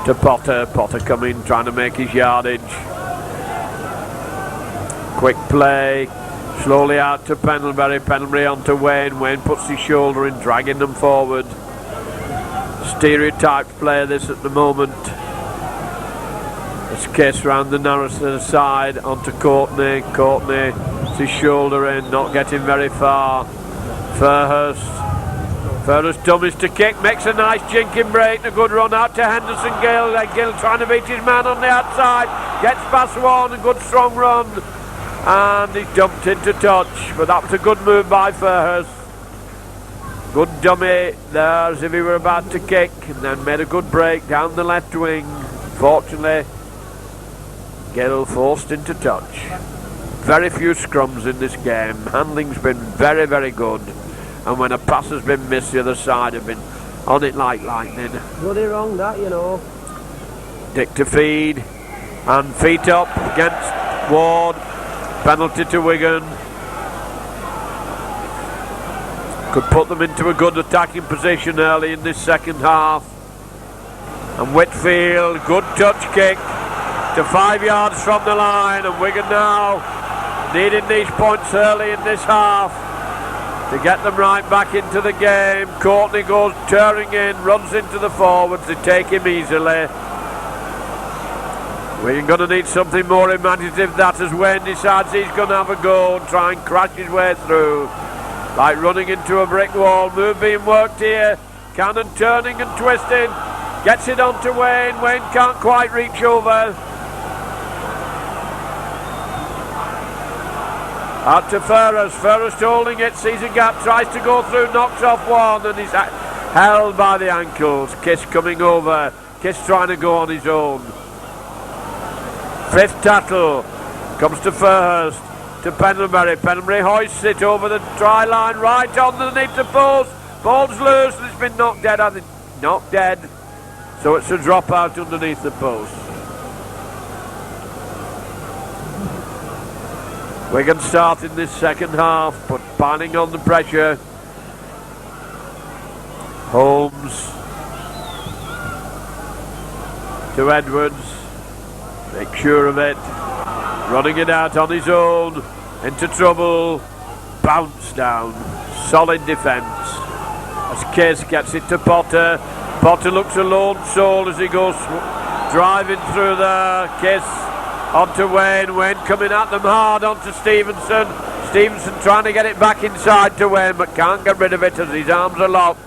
to Potter. Potter coming, trying to make his yardage. Quick play. Slowly out to Pendlebury. Pendlebury onto Wayne. Wayne puts his shoulder in, dragging them forward. Stereotyped play this at the moment. It's Kiss round the narrow side onto Courtney. Courtney, his shoulder in, not getting very far. Fairhurst dummies to kick, makes a nice jinking break, a good run out to Henderson Gill. Gill trying to beat his man on the outside, gets past one, a good strong run, and he's dumped into touch, but that was a good move by Fairhurst. Good dummy there as if he were about to kick, and then made a good break down the left wing. Fortunately, Gill forced into touch. Very few scrums in this game. Handling's been very, very good. And when a pass has been missed, the other side have been on it like lightning. Bloody wrong that, you know. Dick to feed. And feet up against Ward. Penalty to Wigan. Could put them into a good attacking position early in this second half. And Whitfield, good touch kick to 5 yards from the line, and Wigan now needing these points early in this half to get them right back into the game. Courtney goes tearing in, runs into the forwards, they take him easily. We're going to need something more imaginative than that as Wayne decides he's going to have a go and try and crash his way through. Like running into a brick wall. Move being worked here. Cannon turning and twisting. Gets it onto Wayne. Wayne can't quite reach over. Out to Fairhurst. Fairhurst holding it. Sees a gap. Tries to go through. Knocks off one. And he's held by the ankles. Kiss coming over. Kiss trying to go on his own. Fifth tackle. Comes to Fairhurst. To Pendlebury. Pendlebury hoists it over the try line. Right underneath the post. Ball's loose. And it's been knocked dead. I think. Knocked dead. So it's a drop out underneath the post. Wigan starting this second half, but piling on the pressure. Holmes to Edwards. Make sure of it. Running it out on his own. Into trouble. Bounce down. Solid defence. As Case gets it to Potter. Potter looks a lone soul as he goes driving through there. Kiss onto Wayne. Wayne coming at them hard onto Stevenson. Stevenson trying to get it back inside to Wayne, but can't get rid of it as his arms are locked.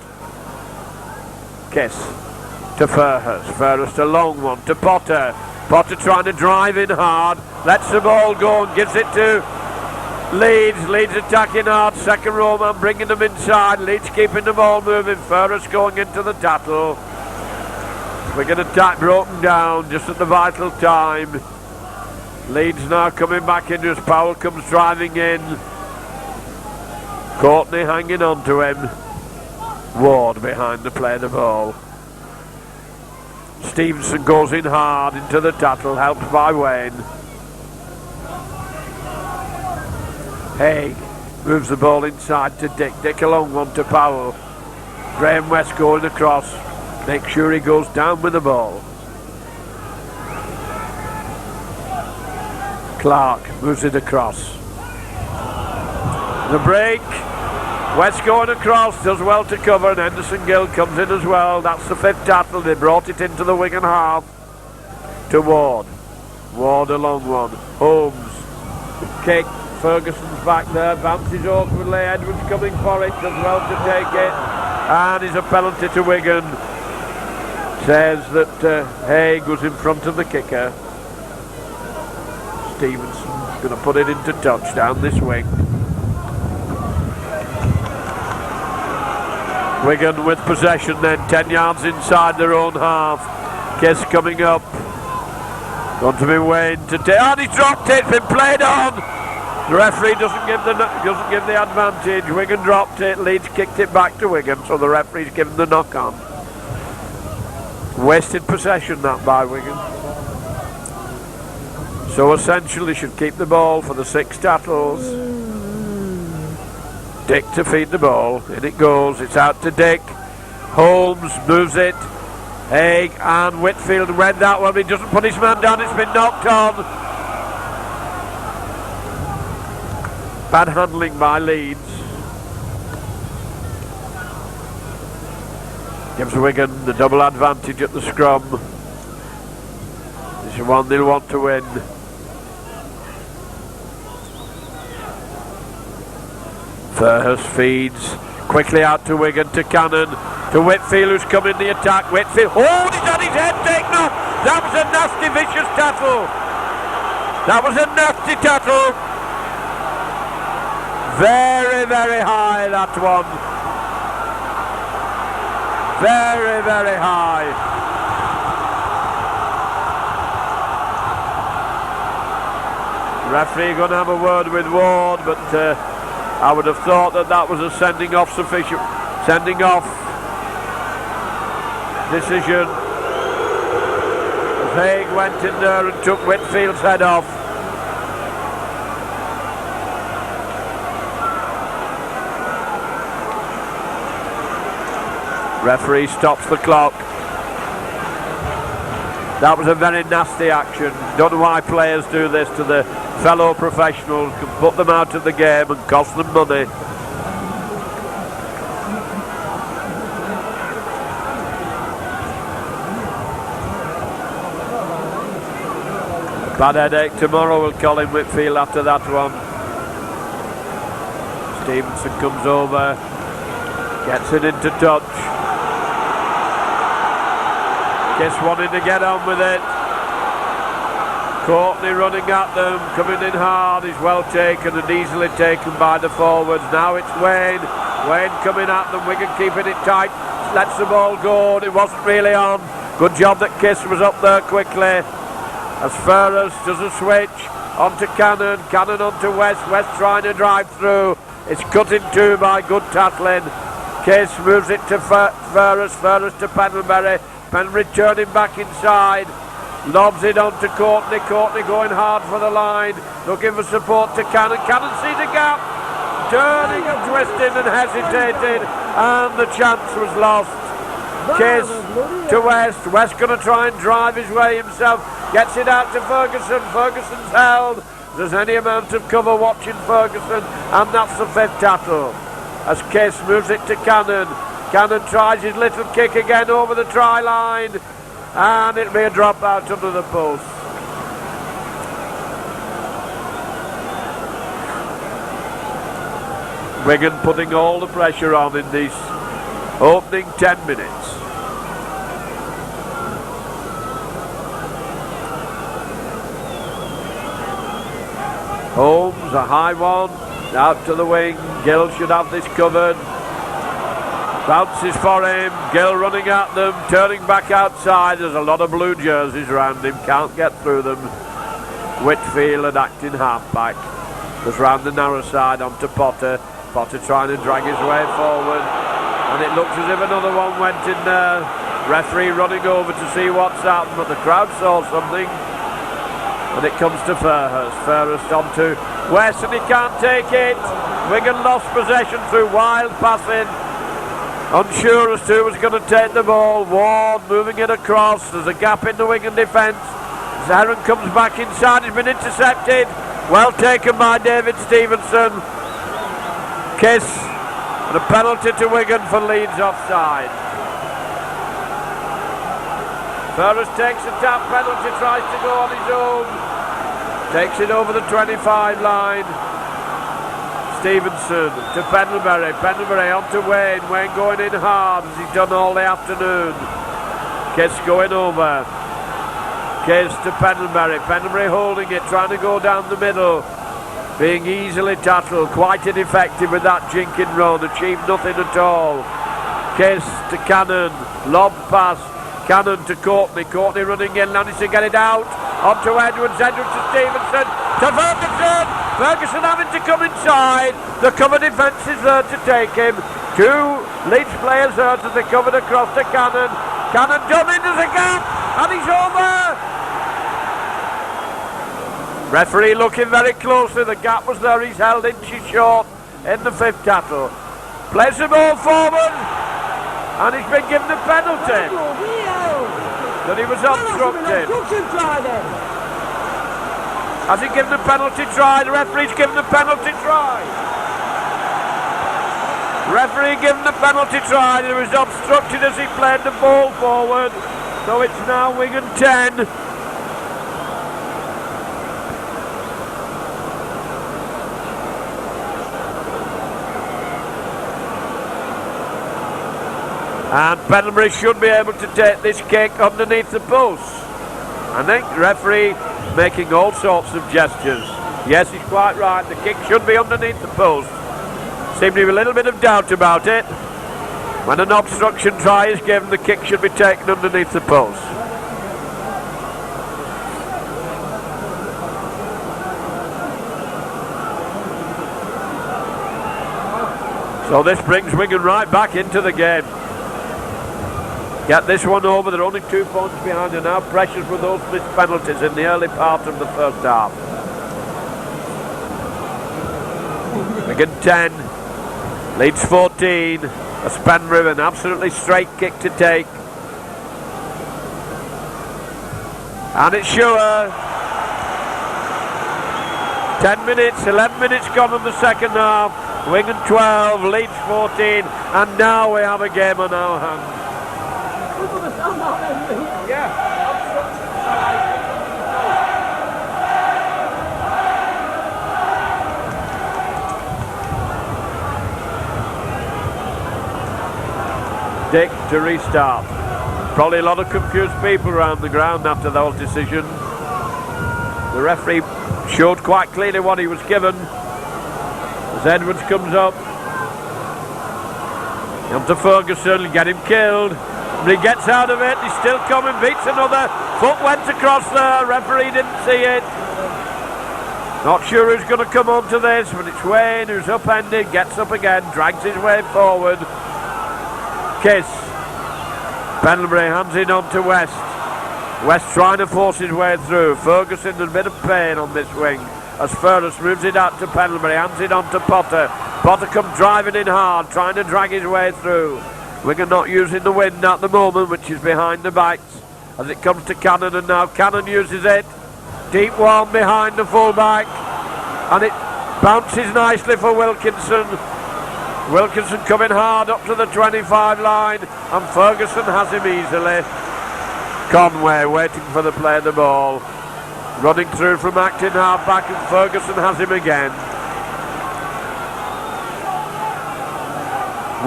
Kiss to Fairhurst. Fairhurst a long one to Potter. Potter trying to drive in hard. Lets the ball go and gives it to Leeds. Leeds attacking hard. Second row man bringing them inside. Leeds keeping the ball moving. Fairhurst going into the tattle. Wigan attack broken down just at the vital time. Leeds now coming back in as Powell comes driving in. Courtney hanging on to him. Ward behind the play of the ball. Stevenson goes in hard into the tattle, helped by Wayne. Haig moves the ball inside to Dick. Dick a long one to Powell. Graham West going across. Make sure he goes down with the ball. Clark moves it across. The break. West going across, does well to cover, and Henderson Gill comes in as well. That's the fifth tackle. They brought it into the Wigan half. To Ward. Ward a long one. Holmes. Kick. Ferguson's back there. Bounces awkwardly. Edwards coming for it. Does well to take it. And is a penalty to Wigan. Says that Haig was in front of the kicker. Stevenson going to put it into touch down this wing. Wigan with possession then, 10 yards inside their own half. Kiss coming up. Going to be Wayne to take. And he dropped it. It's been played on. The referee doesn't give the advantage. Wigan dropped it. Leeds kicked it back to Wigan, so the referee's given the knock on. Wasted possession that by Wigan. So essential, he should keep the ball for the 6 tackles. Dick to feed the ball. In it goes. It's out to Dick. Holmes moves it. Haig and Whitfield read that one. He doesn't put his man down. It's been knocked on. Bad handling by Leeds. Gives Wigan the double advantage at the scrum. This is one they'll want to win. Fairhurst feeds quickly out to Wigan, to Cannon, to Whitfield, who's come in the attack. Whitfield, oh, he's had his head taken off. That was a nasty, vicious tackle. That was a nasty tackle. Very, very high, that one. Very, very high. Referee going to have a word with Ward, but I would have thought that was a sending off decision. As Haig went in there and took Whitfield's head off. Referee stops the clock. That was a very nasty action. Don't know why players do this to the fellow professionals. Can put them out of the game and cost them money. Bad headache tomorrow, will Colin Whitfield after that one. Stevenson comes over, gets it into touch. Kiss wanting to get on with it. Courtney running at them, coming in hard. He's well taken and easily taken by the forwards. Now it's Wayne. Wayne coming at them. Wigan keeping it tight. Lets the ball go. It wasn't really on. Good job that Kiss was up there quickly. As Fairhurst does a switch onto Cannon. Cannon onto West. West trying to drive through. It's cut in two by good tackling. Kiss moves it to Fairhurst. Fairhurst to Pendlebury. Pendlebury turning back inside. Lobs it on to Courtney. Courtney going hard for the line. Looking for support to Cannon. Cannon sees a gap. Turning and twisting and hesitating. And the chance was lost. Kiss to West. West going to try and drive his way himself. Gets it out to Ferguson. Ferguson's held. There's any amount of cover watching Ferguson. And that's the 5th tackle. As Kiss moves it to Cannon. Cannon tries his little kick again over the try line. And it'll be a drop out under the post. Wigan putting all the pressure on in these opening 10 minutes. Holmes, a high one, out to the wing. Gill should have this covered. Bounces for him. Gill running at them, turning back outside. There's a lot of blue jerseys around him, can't get through them. Whitfield and acting half-back. Goes round the narrow side onto Potter. Potter trying to drag his way forward. And it looks as if another one went in there. Referee running over to see what's happened, but the crowd saw something. And it comes to Fairhurst. Fairhurst onto West, and he can't take it. Wigan lost possession through wild passing. Unsure as to who was going to take the ball. Ward moving it across. There's a gap in the Wigan defence. Zarin comes back inside. He's been intercepted. Well taken by David Stevenson. Kiss. And a penalty to Wigan for Leeds offside. Fairhurst takes a tap penalty. Tries to go on his own. Takes it over the 25 line. Stevenson to Pendlebury. Pendlebury onto Wayne. Wayne going in hard as he's done all the afternoon. Kiss going over. Kiss to Pendlebury. Pendlebury holding it, trying to go down the middle. Being easily tackled. Quite ineffective with that jinking run. Achieved nothing at all. Kiss to Cannon. Lob pass. Cannon to Courtney. Courtney running in. Managed to get it out. Onto Edwards. Edwards to Stevenson. To Ferguson. Ferguson having to come inside. The cover defence is there to take him. Two Leeds players there as they covered across to Cannon. Cannon done in, there's a gap, and he's over. Referee looking very closely, the gap was there, he's held inches short in the fifth tackle. Plays the ball forward, and he's been given a penalty. That he was obstructed. Has he given a penalty try? The referee's given a penalty try. Referee given the penalty try, he was obstructed as he played the ball forward. So it's now Wigan 10. And Pendlebury should be able to take this kick underneath the post. I think the referee making all sorts of gestures. Yes, he's quite right, the kick should be underneath the post. Seemed to be a little bit of doubt about it. When an obstruction try is given, the kick should be taken underneath the post. So this brings Wigan right back into the game. Get this one over, they're only 2 points behind and now pressures with those missed penalties in the early part of the first half. Wigan 10, Leeds 14, a Spenbury with an absolutely straight kick to take. And it's sure. 10 minutes, 11 minutes gone in the second half. Wigan 12, Leeds 14, and now we have a game on our hands. Dick to restart. Probably a lot of confused people around the ground after those decisions. The referee showed quite clearly what he was given. As Edwards comes up. On to Ferguson, get him killed. But he gets out of it, he's still coming, beats another. Foot went across there, referee didn't see it. Not sure who's going to come on to this, but it's Wayne who's upended, gets up again, drags his way forward. Kiss. Pendlebury hands it on to West. West trying to force his way through. Ferguson in a bit of pain on this wing. As Furness moves it out to Pendlebury, hands it on to Potter. Potter comes driving in hard, trying to drag his way through. Wigan not using the wind at the moment, which is behind the backs. As it comes to Cannon, and now Cannon uses it. Deep one behind the fullback. And it bounces nicely for Wilkinson. Wilkinson coming hard up to the 25 line, and Ferguson has him easily. Conway waiting for the play of the ball. Running through from acting half back, and Ferguson has him again.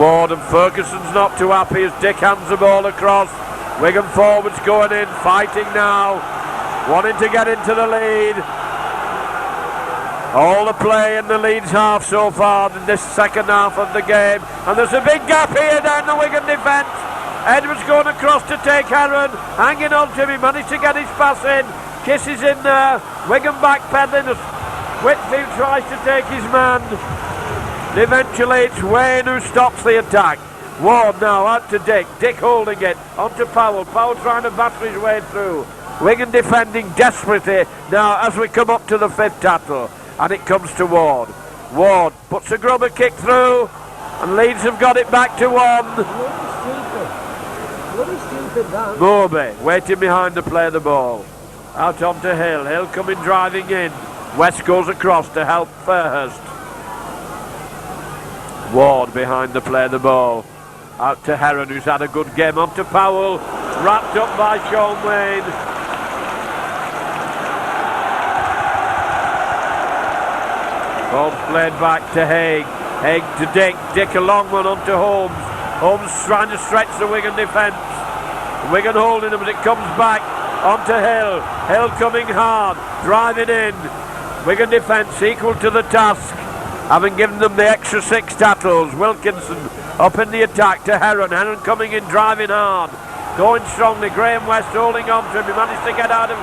Ward and Ferguson's not too happy as Dick hands the ball across. Wigan forwards going in, fighting now, wanting to get into the lead. All the play in the Leeds half so far in this second half of the game, and there's a big gap here down the Wigan defence. Edwards going across to take Heron, hanging on to him, he managed to get his pass in. Kiss is in there, Wigan backpedaling as Whitfield tries to take his man. Eventually it's Wayne who stops the attack. Ward now out to Dick. Dick holding it. On to Powell. Powell trying to battle his way through. Wigan defending desperately now as we come up to the fifth tackle. And it comes to Ward. Ward puts a grubber kick through. And Leeds have got it back to one. Moorby waiting behind to play the ball. Out onto Hill. Hill coming driving in. West goes across to help Fairhurst. Ward behind the play of the ball. Out to Heron, who's had a good game. On to Powell. Wrapped up by Sean Wayne. Ball's played back to Haig. Haig to Dick. Dick a long one on to Holmes. Holmes trying to stretch the Wigan defence. Wigan holding him, but it comes back onto Hill. Hill coming hard. Driving in. Wigan defence equal to the task, having given them the extra 6 tackles. Wilkinson up in the attack to Heron. Heron coming in, driving hard, going strongly. Graham West holding on to him. He managed to get out of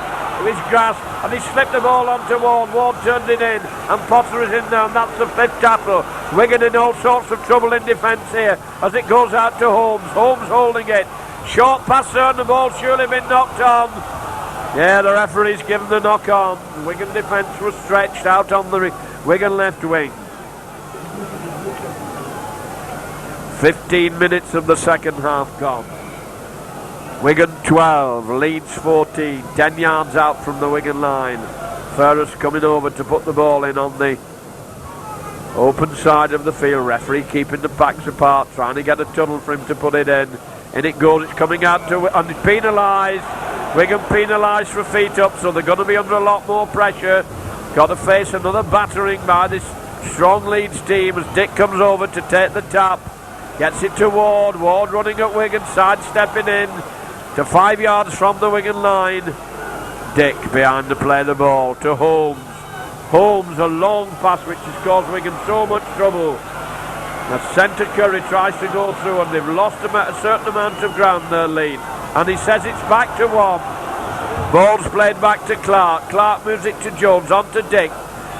his grasp, and he slipped the ball onto Ward. Ward turned it in, and Potter is in there, and that's the 5th tackle. Wigan in all sorts of trouble in defence here as it goes out to Holmes. Holmes holding it. Short passer, and the ball surely been knocked on. Yeah, the referee's given the knock on. Wigan defence was stretched out on the Wigan left wing. 15 minutes of the second half gone. Wigan 12, Leeds 14, 10 yards out from the Wigan line. Ferris coming over to put the ball in on the open side of the field. Referee keeping the backs apart, trying to get a tunnel for him to put it in. In it goes, it's coming out to, and it's penalised. Wigan penalised for feet up, so they're going to be under a lot more pressure. Got to face another battering by this strong Leeds team as Dick comes over to take the tap. Gets it to Ward. Ward running at Wigan, sidestepping in to 5 yards from the Wigan line. Dick behind to play the ball to Holmes. Holmes, a long pass which has caused Wigan so much trouble. As centre Curry tries to go through, and they've lost a certain amount of ground, their lead. And he says it's back to one. Ball's played back to Clark. Clark moves it to Jones, on to Dick.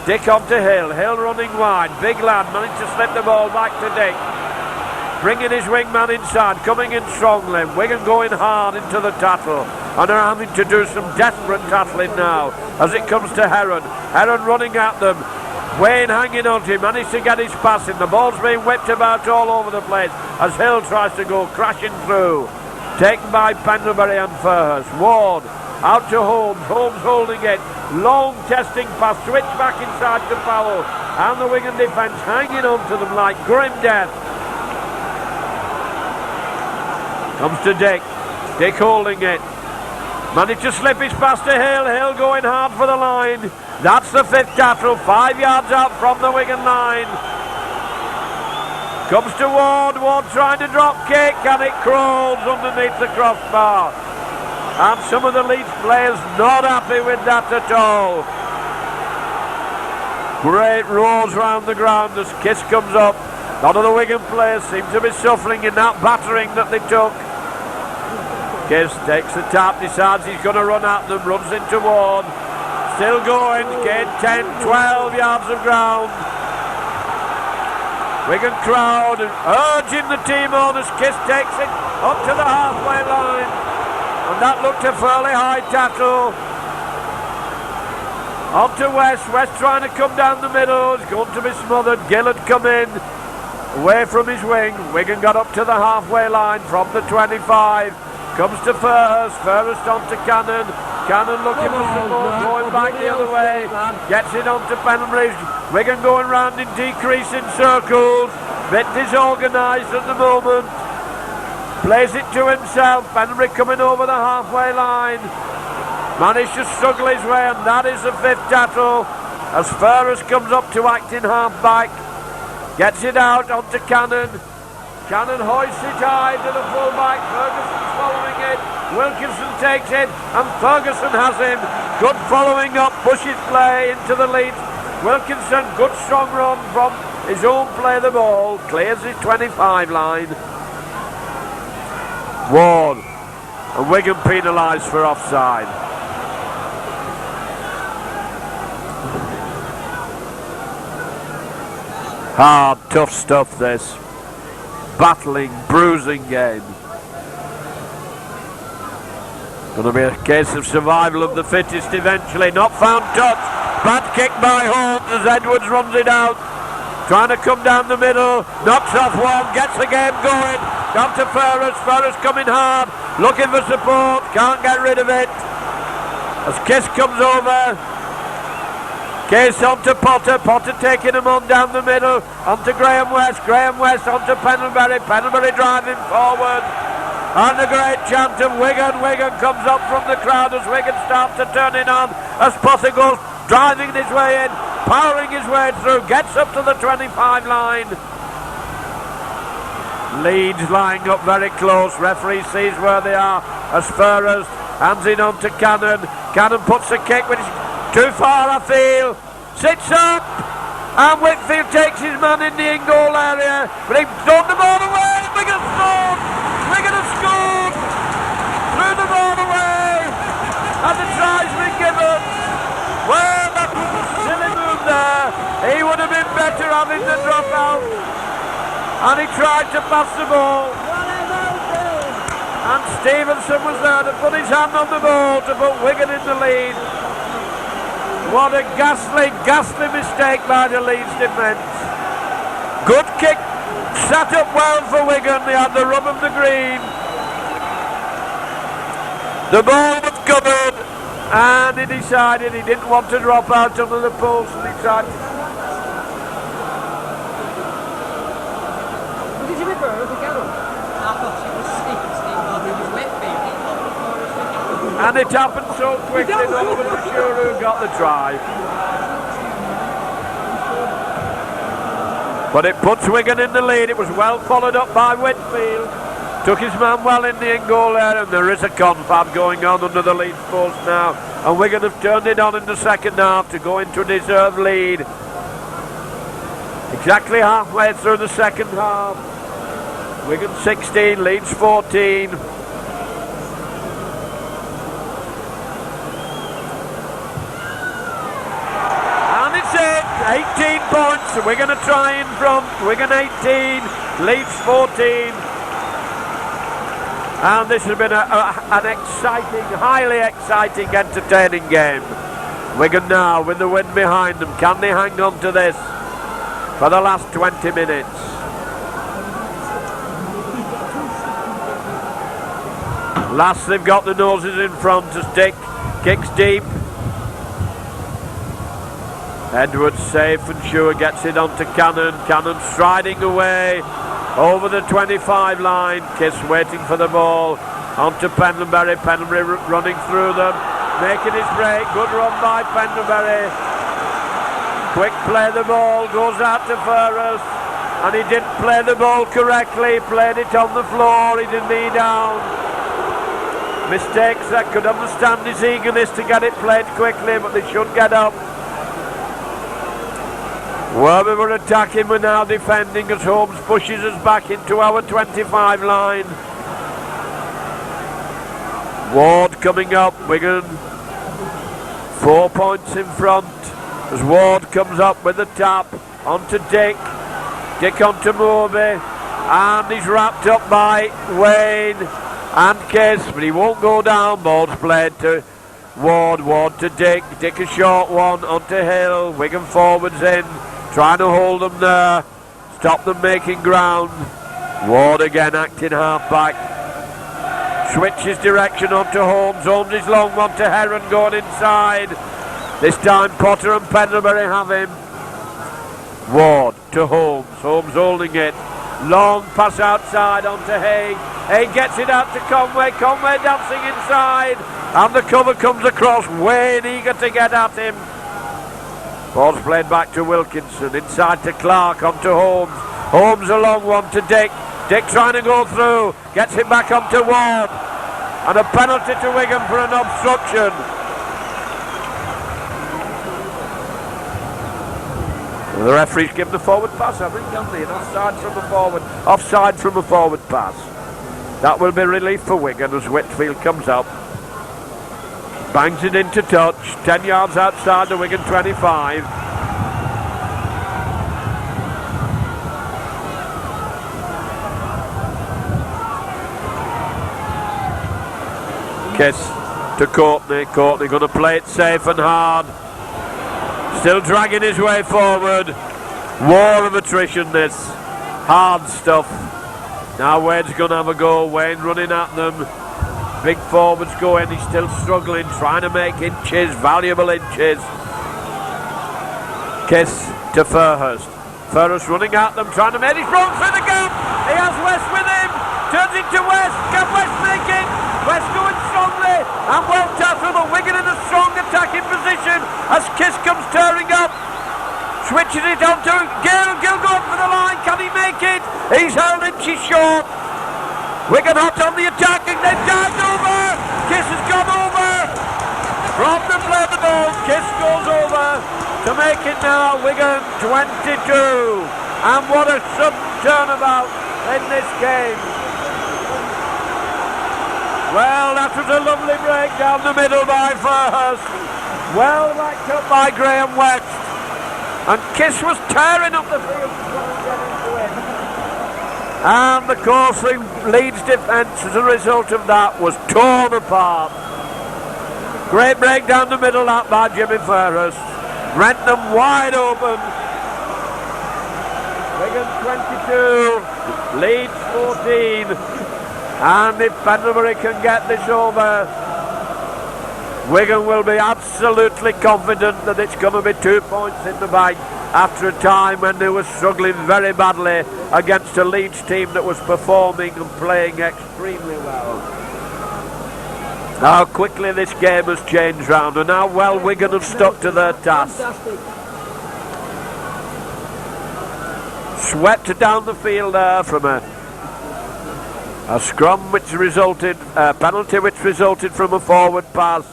Dick on to Hill. Hill running wide. Big lad managed to slip the ball back to Dick. Bringing his wingman inside, coming in strongly. Wigan going hard into the tattle, and are having to do some desperate tattling now as it comes to Heron. Heron running at them. Wayne hanging on to him, managed to get his pass in. The ball's being whipped about all over the place as Hill tries to go crashing through. Taken by Pendlebury and Furhurst. Ward out to Holmes. Holmes holding it. Long testing pass, switch back inside to Powell, and the Wigan defence hanging on to them like grim death. Comes to Dick. Dick holding it. Managed to slip his pass to Hill. Hill going hard for the line. That's the fifth tackle. 5 yards out from the Wigan line. Comes to Ward. Ward trying to drop kick, and it crawls underneath the crossbar. And some of the Leeds players not happy with that at all. Great roars round the ground as Kiss comes up. None of the Wigan players seem to be suffering in that battering that they took. Kiss takes the tap, decides he's going to run at them, runs into Ward. Still going, gained 10, 12 yards of ground. Wigan crowd urging the team on as Kiss takes it up to the halfway line. And that looked a fairly high tackle. On to West. West trying to come down the middle. It's going to be smothered. Gill had come in away from his wing. Wigan got up to the halfway line from the 25. Comes to Furhurst. Furhurst on to Cannon. Cannon looking for support, going back the other way. Gets it on to Pendlebury. Wigan going round in decreasing circles. Bit disorganised at the moment. Plays it to himself. Pendlebury coming over the halfway line. Managed to struggle his way, and that is the fifth tackle. As Furhurst comes up to act in half-back. Gets it out onto Cannon. Cannon hoists it high to the full-back. Ferguson's following it. Wilkinson takes it, and Ferguson has him. Good following up, pushes play into the lead. Wilkinson, good strong run from his own play the ball. Clears his 25 line. Ward. And Wigan penalised for offside. Hard, tough stuff this. Battling, bruising game. Going to be a case of survival of the fittest eventually. Not found touch. Bad kick by Holmes as Edwards runs it out. Trying to come down the middle. Knocks off one. Gets the game going. Down to Furhurst. Furhurst coming hard. Looking for support. Can't get rid of it. As Kiss comes over. Case on to Potter. Potter taking him on down the middle. On to Graham West. Graham West on to Pendlebury. Pendlebury driving forward. And a great chant of Wigan. Wigan comes up from the crowd as Wigan starts to turn it on. As Potter goes driving his way in. Powering his way through. Gets up to the 25 line. Leeds lying up very close. Referee sees where they are. As Furhurst hands it on to Cannon. Cannon puts a kick which is too far, I feel. Sits up. And Whitfield takes his man in the in-goal area. But he's thrown the ball away. Wigan have scored. Wigan have scored. Threw the ball away. And the try's been given. Well, that was a silly move there. He would have been better having the drop out. And he tried to pass the ball. And And Stevenson was there to put his hand on the ball to put Wigan in the lead. What a ghastly, ghastly mistake by the Leeds defence. Good kick, sat up well for Wigan. They had the rub of the green. The ball was covered, and he decided he didn't want to drop out under the post, and he tried to... And it happened so quickly, no one was sure who got the try. But it puts Wigan in the lead. It was well followed up by Whitfield. Took his man well in the in-goal area, and there is a confab going on under the Leeds post now. And Wigan have turned it on in the second half to go into a deserved lead. Exactly halfway through the second half. Wigan 16, Leeds 14. And it's it, 18 points. Wigan are trying from Wigan 18, Leeds 14. And this has been an exciting, highly exciting, entertaining game. Wigan now with the wind behind them. Can they hang on to this for the last 20 minutes? Last they've got the noses in front as Dick kicks deep. Edwards safe and sure, gets it onto Cannon. Cannon striding away over the 25 line. Kiss waiting for the ball onto Pendlebury. Pendlebury running through them, making his break. Good run by Pendlebury. Quick play, the ball goes out to Ferris, and he didn't play the ball correctly. He played it on the floor, he didn't knee down. Mistakes. I could understand his eagerness to get it played quickly, but they should get up. Well, we were attacking, we're now defending as Holmes pushes us back into our 25 line. Ward coming up, Wigan 4 points in front as Ward comes up with the tap onto Dick. Dick onto Moby, and he's wrapped up by Wayne and Kiss, but he won't go down. Ball's played to Ward, Ward to Dick. Dick a short one onto Hill. Wigan forwards in, trying to hold them there, stop them making ground. Ward again acting half back. Switches direction onto Holmes. Holmes is long one to Heron going inside. This time Potter and Pendlebury have him. Ward to Holmes. Holmes holding it. Long pass outside onto Haig. Haig gets it out to Conway. Conway dancing inside. And the cover comes across. Wayne eager to get at him. Ball's played back to Wilkinson. Inside to Clark onto Holmes. Holmes a long one to Dick. Dick trying to go through. Gets it back onto Ward. And a penalty to Wigan for an obstruction. The referee's given the forward pass, I think, haven't they? An offside from a forward pass. That will be relief for Wigan as Whitfield comes up. Bangs it into touch, 10 yards outside the Wigan 25. Kiss to Courtney. Courtney going to play it safe and hard. Still dragging his way forward. War of attrition, this. Hard stuff. Now Wade's going to have a go. Wayne running at them. Big forwards going. He's still struggling, trying to make inches, valuable inches. Kiss to Fairhurst. Fairhurst running at them, trying to make his run through the gap. He has West with him. Turns it to West. Can West make it? West going strongly and well tackled, but Wigan in a strong attacking position as Kiss comes tearing up. Switches it on to Gill. Gill going for the line. Can he make it? He's held inches short. Wigan hot on the attack and they've dived over. Kiss has gone over. From the play of the ball, Kiss goes over to make it now Wigan 22. And what a sudden turnabout in this game. Well, that was a lovely break down the middle by Fairhurst. Well backed up by Graham West. And Kiss was tearing up the field to try and get into it. And the course the Leeds defence as a result of that was torn apart. Great break down the middle that by Jimmy Ferris. Rent them wide open. Wigan 22, Leeds 14. And if Pendlebury can get this over, Wigan will be absolutely confident that it's going to be 2 points in the bag after a time when they were struggling very badly against a Leeds team that was performing and playing extremely well. How quickly this game has changed round and how well Wigan have stuck to their task. Fantastic. Swept down the field there from a scrum which resulted, a penalty which resulted from a forward pass.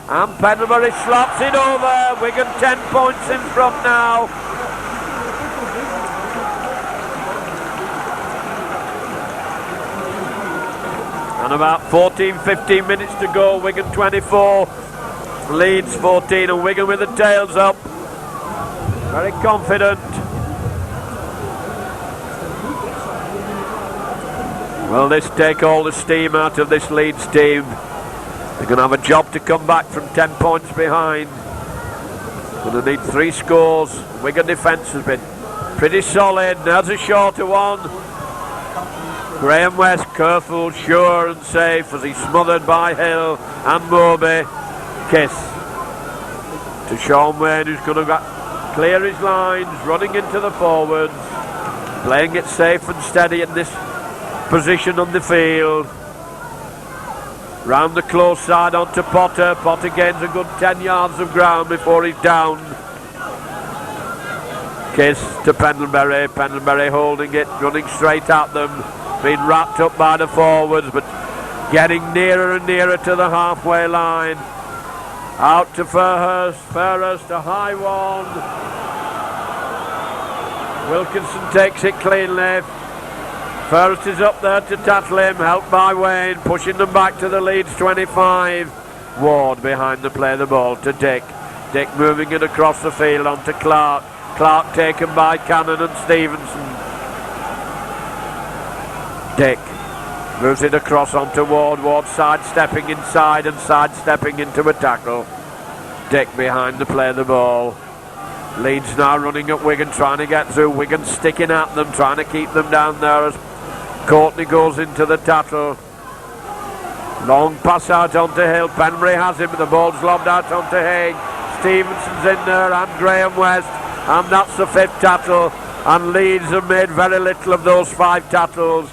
And Pendlebury slots it over. Wigan 10 points in front now. And about 14-15 minutes to go. Wigan 24, Leeds 14, and Wigan with the tails up. Very confident. Will this take all the steam out of this Leeds team? They're going to have a job to come back from 10 points behind. Going to need 3 scores. Wigan defence has been pretty solid. There's a shorter one. Graham West careful, sure and safe as he's smothered by Hill and Moby. Kiss to Sean Wayne, who's going to clear his lines, running into the forwards, playing it safe and steady in this position on the field. Round the close side onto Potter. Potter gains a good 10 yards of ground before he's down. Kiss to Pendlebury. Pendlebury holding it, running straight at them. Being wrapped up by the forwards, but getting nearer and nearer to the halfway line. Out to Fairhurst. Fairhurst a high one. Wilkinson takes it cleanly. Fairhurst is up there to tackle him, helped by Wayne, pushing them back to the Leeds 25. Ward behind the play the ball to Dick. Dick moving it across the field onto Clark. Clark taken by Cannon and Stevenson. Dick moves it across onto Ward. Ward sidestepping inside and sidestepping into a tackle. Dick behind the play the ball. Leeds now running at Wigan, trying to get through. Wigan sticking at them, trying to keep them down there as Courtney goes into the tackle. Long pass out onto Hill. Penbury has him, but the ball's lobbed out onto Haig. Stevenson's in there and Graham West, and that's the 5th tackle. And Leeds have made very little of those 5 tackles.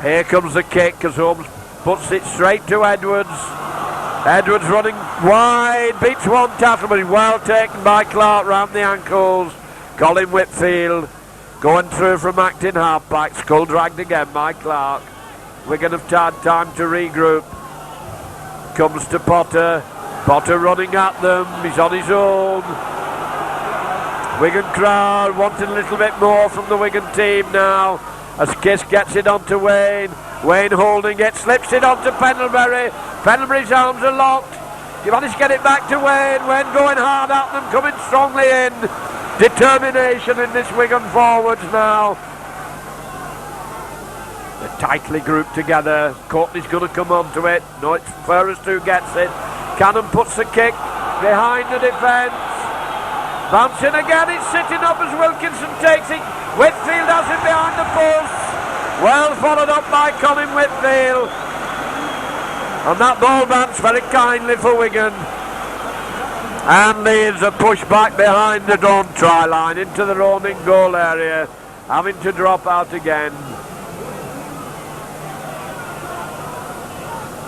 Here comes the kick as Holmes puts it straight to Edwards. Edwards running wide, beats one tackle, but he's well taken by Clark round the ankles. Colin Whitfield going through from acting halfback, skull dragged again by Clark. Wigan have had time to regroup. Comes to Potter. Potter running at them, he's on his own. Wigan crowd wanting a little bit more from the Wigan team now. As Kiss gets it onto Wayne. Wayne holding it, slips it onto Pendlebury. Pendlebury's arms are locked. You manage to get it back to Wayne. Wayne going hard at them, coming strongly in. Determination in this Wigan forwards now. They're tightly grouped together. Courtney's going to come onto it. No, it's Ferris who gets it. Cannon puts the kick behind the defence. Bouncing again, it's sitting up as Wilkinson takes it. Whitfield has it behind the post. Well followed up by Colin Whitfield. And that ball bounced very kindly for Wigan. And Leeds are pushed back behind the own try line into their own in-goal area, having to drop out again.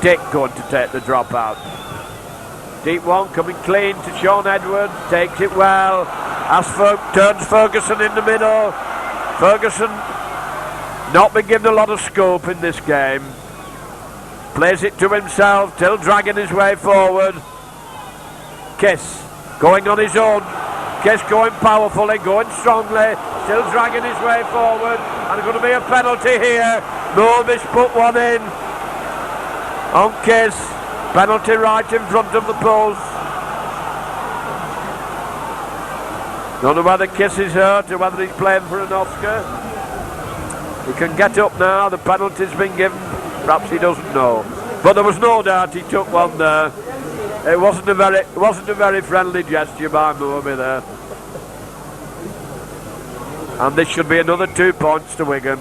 Dick going to take the drop out. Deep one coming clean to Sean Edwards, takes it well. Turns Ferguson in the middle. Ferguson not been given a lot of scope in this game. Plays it to himself, still dragging his way forward. Kiss going on his own. Kiss going powerfully, going strongly, still dragging his way forward. And going to be a penalty here. Mobish put one in on Kiss. Penalty right in front of the post. Don't know whether Kiss is hurt or whether he's playing for an Oscar. He can get up now. The penalty's been given perhaps he doesn't know. But there was no doubt he took one there. It wasn't a very friendly gesture by Moby there. And this should be another 2 points to Wigan,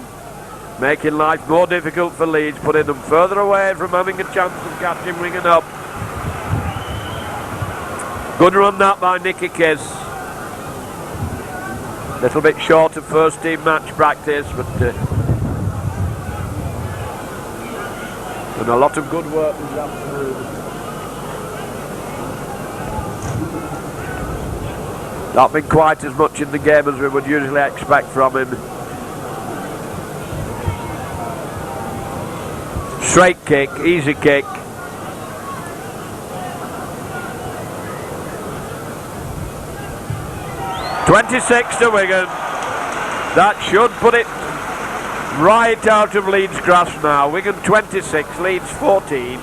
making life more difficult for Leeds, putting them further away from having a chance of catching Wigan up. Good run that by Nicky Kiss. Little bit short of first team match practice, but and a lot of good work this afternoon. Not been quite as much in the game as we would usually expect from him. Straight kick, easy kick. .26 to Wigan. That should put it right out of Leeds' grasp now. Wigan 26, Leeds 14.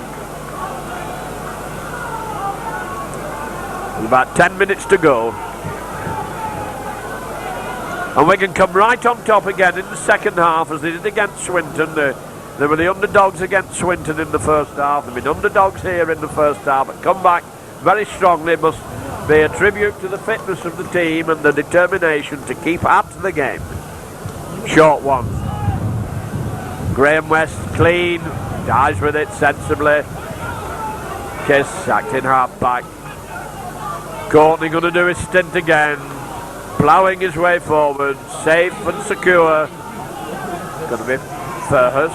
There's about 10 minutes to go. And Wigan come right on top again in the second half, as they did against Swinton. They were the underdogs against Swinton in the first half. They've been underdogs here in the first half, but come back very strongly. Must be a tribute to the fitness of the team and the determination to keep at the game. Short one. Graham West clean, dies with it sensibly. Kiss acting half back. Courtney going to do his stint again, ploughing his way forward, safe and secure. Going to be Furhurst,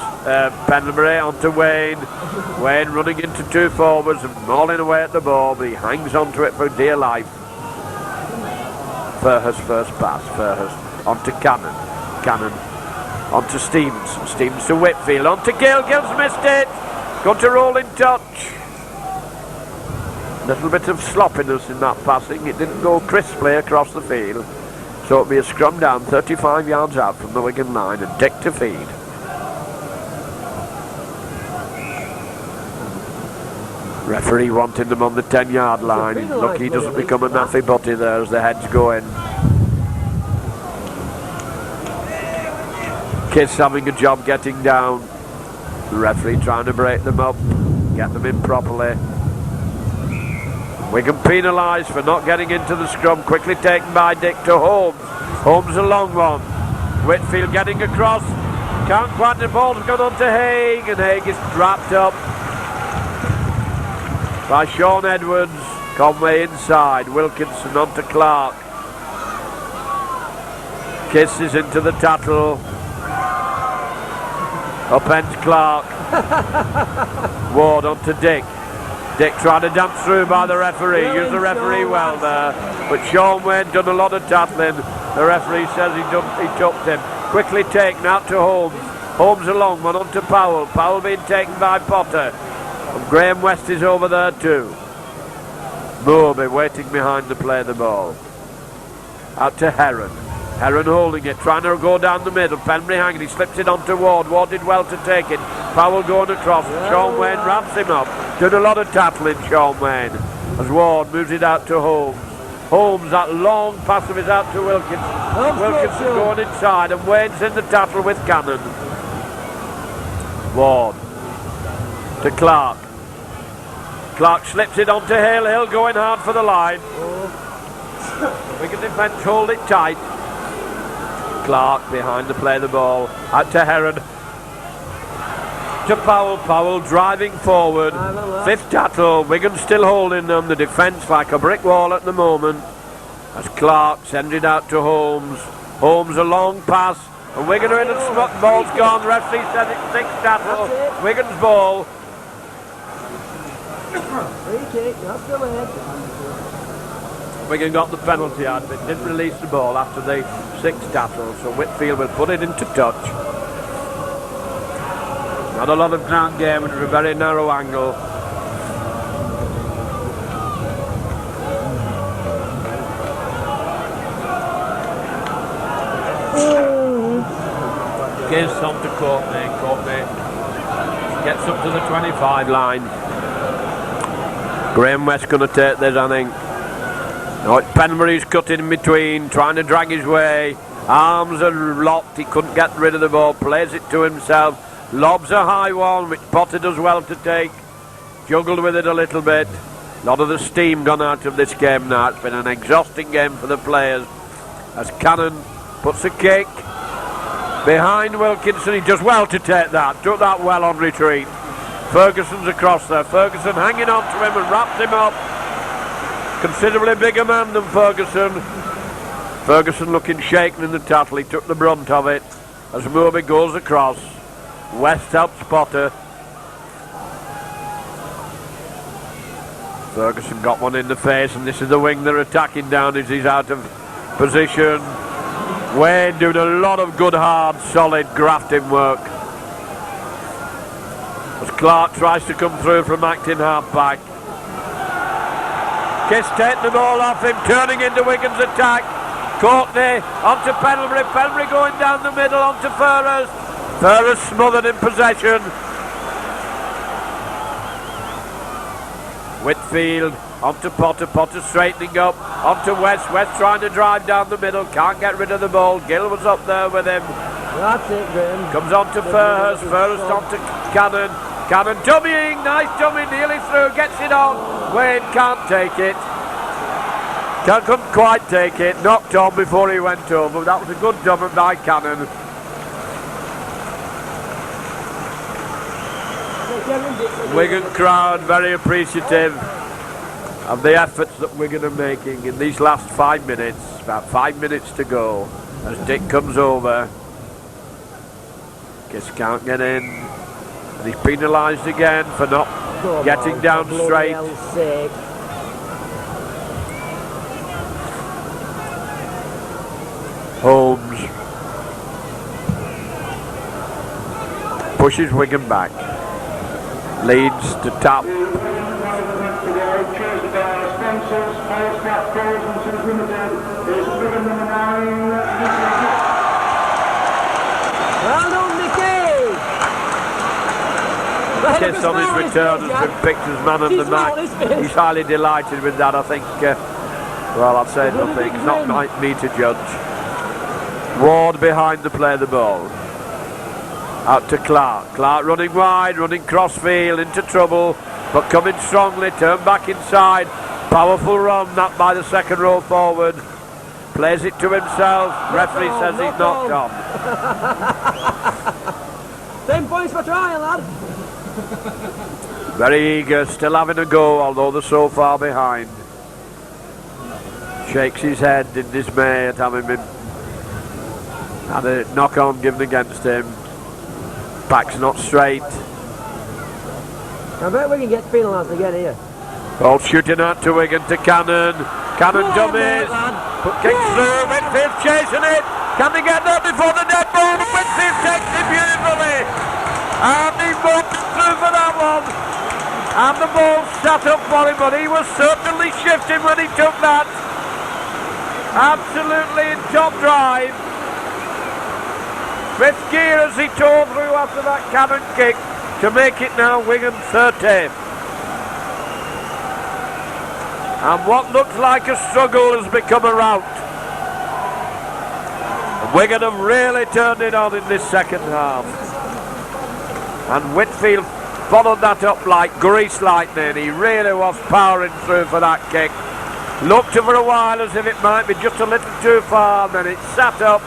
Pendlebury onto Wayne. Wayne running into two forwards and mauling away at the ball, but he hangs onto it for dear life. Furhurst first pass, Furhurst onto Cannon. Cannon onto Stevenson. Stevens to Whitfield, onto Gill. Gill's missed it. Got to roll in touch. Little bit of sloppiness in that passing. It didn't go crisply across the field. So it'll be a scrum down 35 yards out from the Wigan line and Dick to feed. Referee wanting them on the 10-yard line. Lucky he doesn't become a naffy butty there as the heads go in. Kiss having a job getting down. The referee trying to break them up, get them in properly. Wigan penalised for not getting into the scrum. Quickly taken by Dick to Holmes. Holmes a long one. Whitfield getting across. Can't quite, the ball's gone on to Haig, and Haig is wrapped up by Sean Edwards. Conway inside. Wilkinson on to Clark. Kiss is into the tattle. Upends Clark. Ward on to Dick. Dick trying to dance through by the referee. Used the referee well there. But Sean Wayne done a lot of tattling. The referee says he tucked him. Quickly taken out to Holmes. Holmes a long one on to Powell. Powell being taken by Potter. And Graham West is over there too. Moby waiting behind to play the ball. Out to Heron. Heron holding it, trying to go down the middle. Penbury hanging, he slips it onto Ward. Ward did well to take it. Powell going across. Sean Wayne ramps him up. Did a lot of tattling, Sean Wayne. As Ward moves it out to Holmes. Holmes, that long pass of his out to Wilkinson. Wilkinson going inside, and Wayne's in the tattle with Cannon. Ward to Clark. Clark slips it onto Hill. Hill going hard for the line. Wigan defence hold it tight. Clark behind to play the ball. Out to Heron. To Powell. Powell driving forward. Fifth tattle. Wigan still holding them. The defence like a brick wall at the moment. As Clark sends it out to Holmes. Holmes a long pass. And Wigan are in and the ball's gone. The referee says it's sixth tattle. Wigan's ball. Wigan got the penalty out, but didn't release the ball after the sixth tackle, so Whitfield will put it into touch. Not a lot of ground game, it was a very narrow angle. Gives some to Courtney. Courtney gets up to the 25 line. Graham West going to take this, I think. No, it's Penbury's cutting in between, trying to drag his way. Arms are locked, he couldn't get rid of the ball, plays it to himself. Lobs a high one, which Potter does well to take. Juggled with it a little bit. A lot of the steam gone out of this game now. It's been an exhausting game for the players. As Cannon puts a kick behind Wilkinson. He does well to take that. Took that well on retreat. Ferguson's across there. Ferguson hanging on to him and wraps him up. Considerably bigger man than Ferguson. Ferguson looking shaken in the tackle. He took the brunt of it. As Moby goes across. West helps Potter. Ferguson got one in the face, and this is the wing they're attacking down as he's out of position. Wayne doing a lot of good, hard, solid grafting work. As Clark tries to come through from acting half-back. Kiss taking the ball off him, turning into Wigan's attack. Courtney onto Pendlebury, Pendlebury going down the middle onto Furrers. Furrers smothered in possession. Whitfield onto Potter, Potter straightening up, onto West, West trying to drive down the middle, can't get rid of the ball. Gill was up there with him. That's it, Graham. Comes on to Furrers, Furrers onto Cannon. Cannon dummying, nice dummy, nearly through, gets it on. Wayne can't take it. Couldn't quite take it, knocked on before he went over. That was a good dummy by Cannon. Wigan crowd very appreciative of the efforts that Wigan are making in these last 5 minutes. About 5 minutes to go as Dick comes over. Kiss can't get in. And he's penalised again for not getting down straight. Holmes pushes Wigan back. Leeds to tap. Kiss on his return has been picked as man of the match. He's highly delighted with that. I think, well, I'll say nothing. It's not me to judge. Ward behind the play the ball. Out to Clark. Clark running wide, running crossfield, into trouble, but coming strongly, turn back inside. Powerful run, that by the second row forward. Plays it to himself. Referee says he's knocked on. 10 points for trying, lad. Very eager, still having a go, although they're so far behind. Shakes his head in dismay at having been had a knock on given against him. Back's not straight. I bet we can get penalised again here. Ball shooting out to Wigan to Cannon. Cannon dummies. Kicks through. Whitfield chasing it. Can they get there before the dead ball? Whitfield takes it beautifully. And he moved through for that one. And the ball sat up for him, but he was certainly shifting when he took that. Absolutely in top drive. Fifth gear as he tore through after that Cannon kick to make it now Wigan 30. And what looked like a struggle has become a rout. And Wigan have really turned it on in this second half. And Whitfield followed that up like grease lightning. He really was powering through for that kick. Looked for a while as if it might be just a little too far, and then it sat up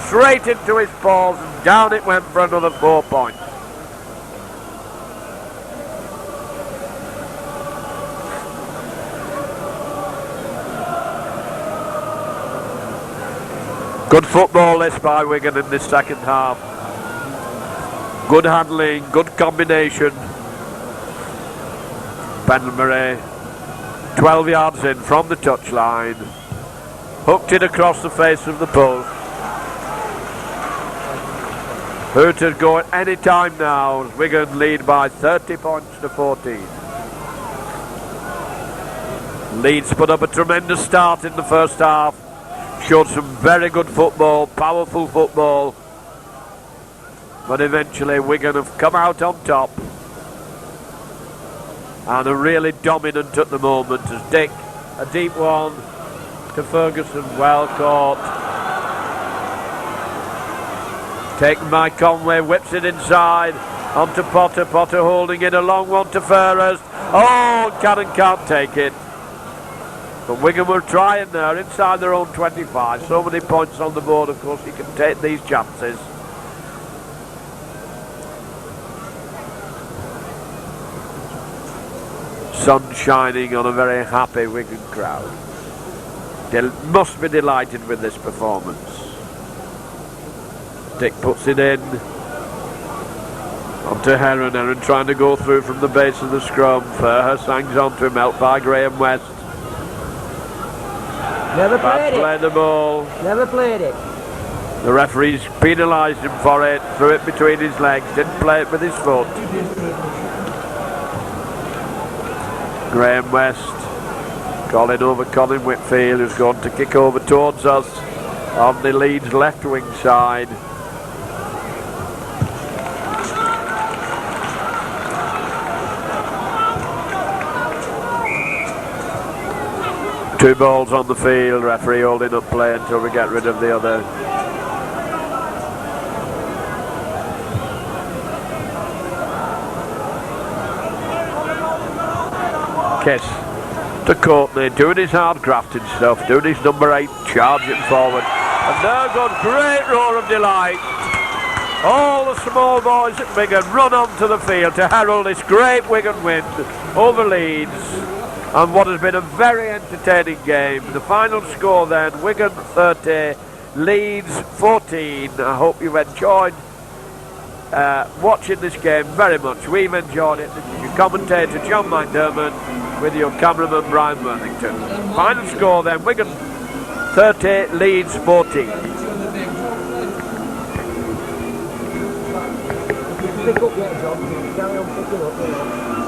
straight into his paws, and down it went for another 4 points. Good football this by Wigan in this second half. Good handling, good combination. Pendlebury 12 yards in from the touchline. Hooked it across the face of the post. Hooters go at any time now as Wigan lead by 30 points to 14. Leeds put up a tremendous start in the first half. Showed some very good football, powerful football. But eventually Wigan have come out on top. And are really dominant at the moment as Dick, a deep one to Ferguson, well caught. Taken by Conway, whips it inside. Onto Potter. Potter holding it. A long one to Fairhurst. Oh, Cannon can't take it. But Wigan were trying there inside their own 25. So many points on the board, of course, you can take these chances. Sun shining on a very happy Wigan crowd. They must be delighted with this performance. Dick puts it in. Onto Heron. Heron trying to go through from the base of the scrum. Fairhurst hangs on to him, helped by Graham West. Never played it. Played the ball. Never played it. The referees penalised him for it. Threw it between his legs. Didn't play it with his foot. Graham West calling over Colin Whitfield, who's going to kick over towards us on the Leeds left wing side. Two balls on the field, referee holding up play until we get rid of the other. Kiss to Courtney, doing his hard grafting stuff, doing his number 8, charging forward. And there goes great roar of delight. All the small boys at Wigan run onto the field to herald this great Wigan win over Leeds. And what has been a very entertaining game. The final score then, Wigan 30, Leeds 14. I hope you've enjoyed watching this game very much. We've enjoyed it. This is your commentator John McDermott with your cameraman Brian Worthington. Final score then, Wigan 30, Leeds 14. Pick up yet, John. Carry on picking up.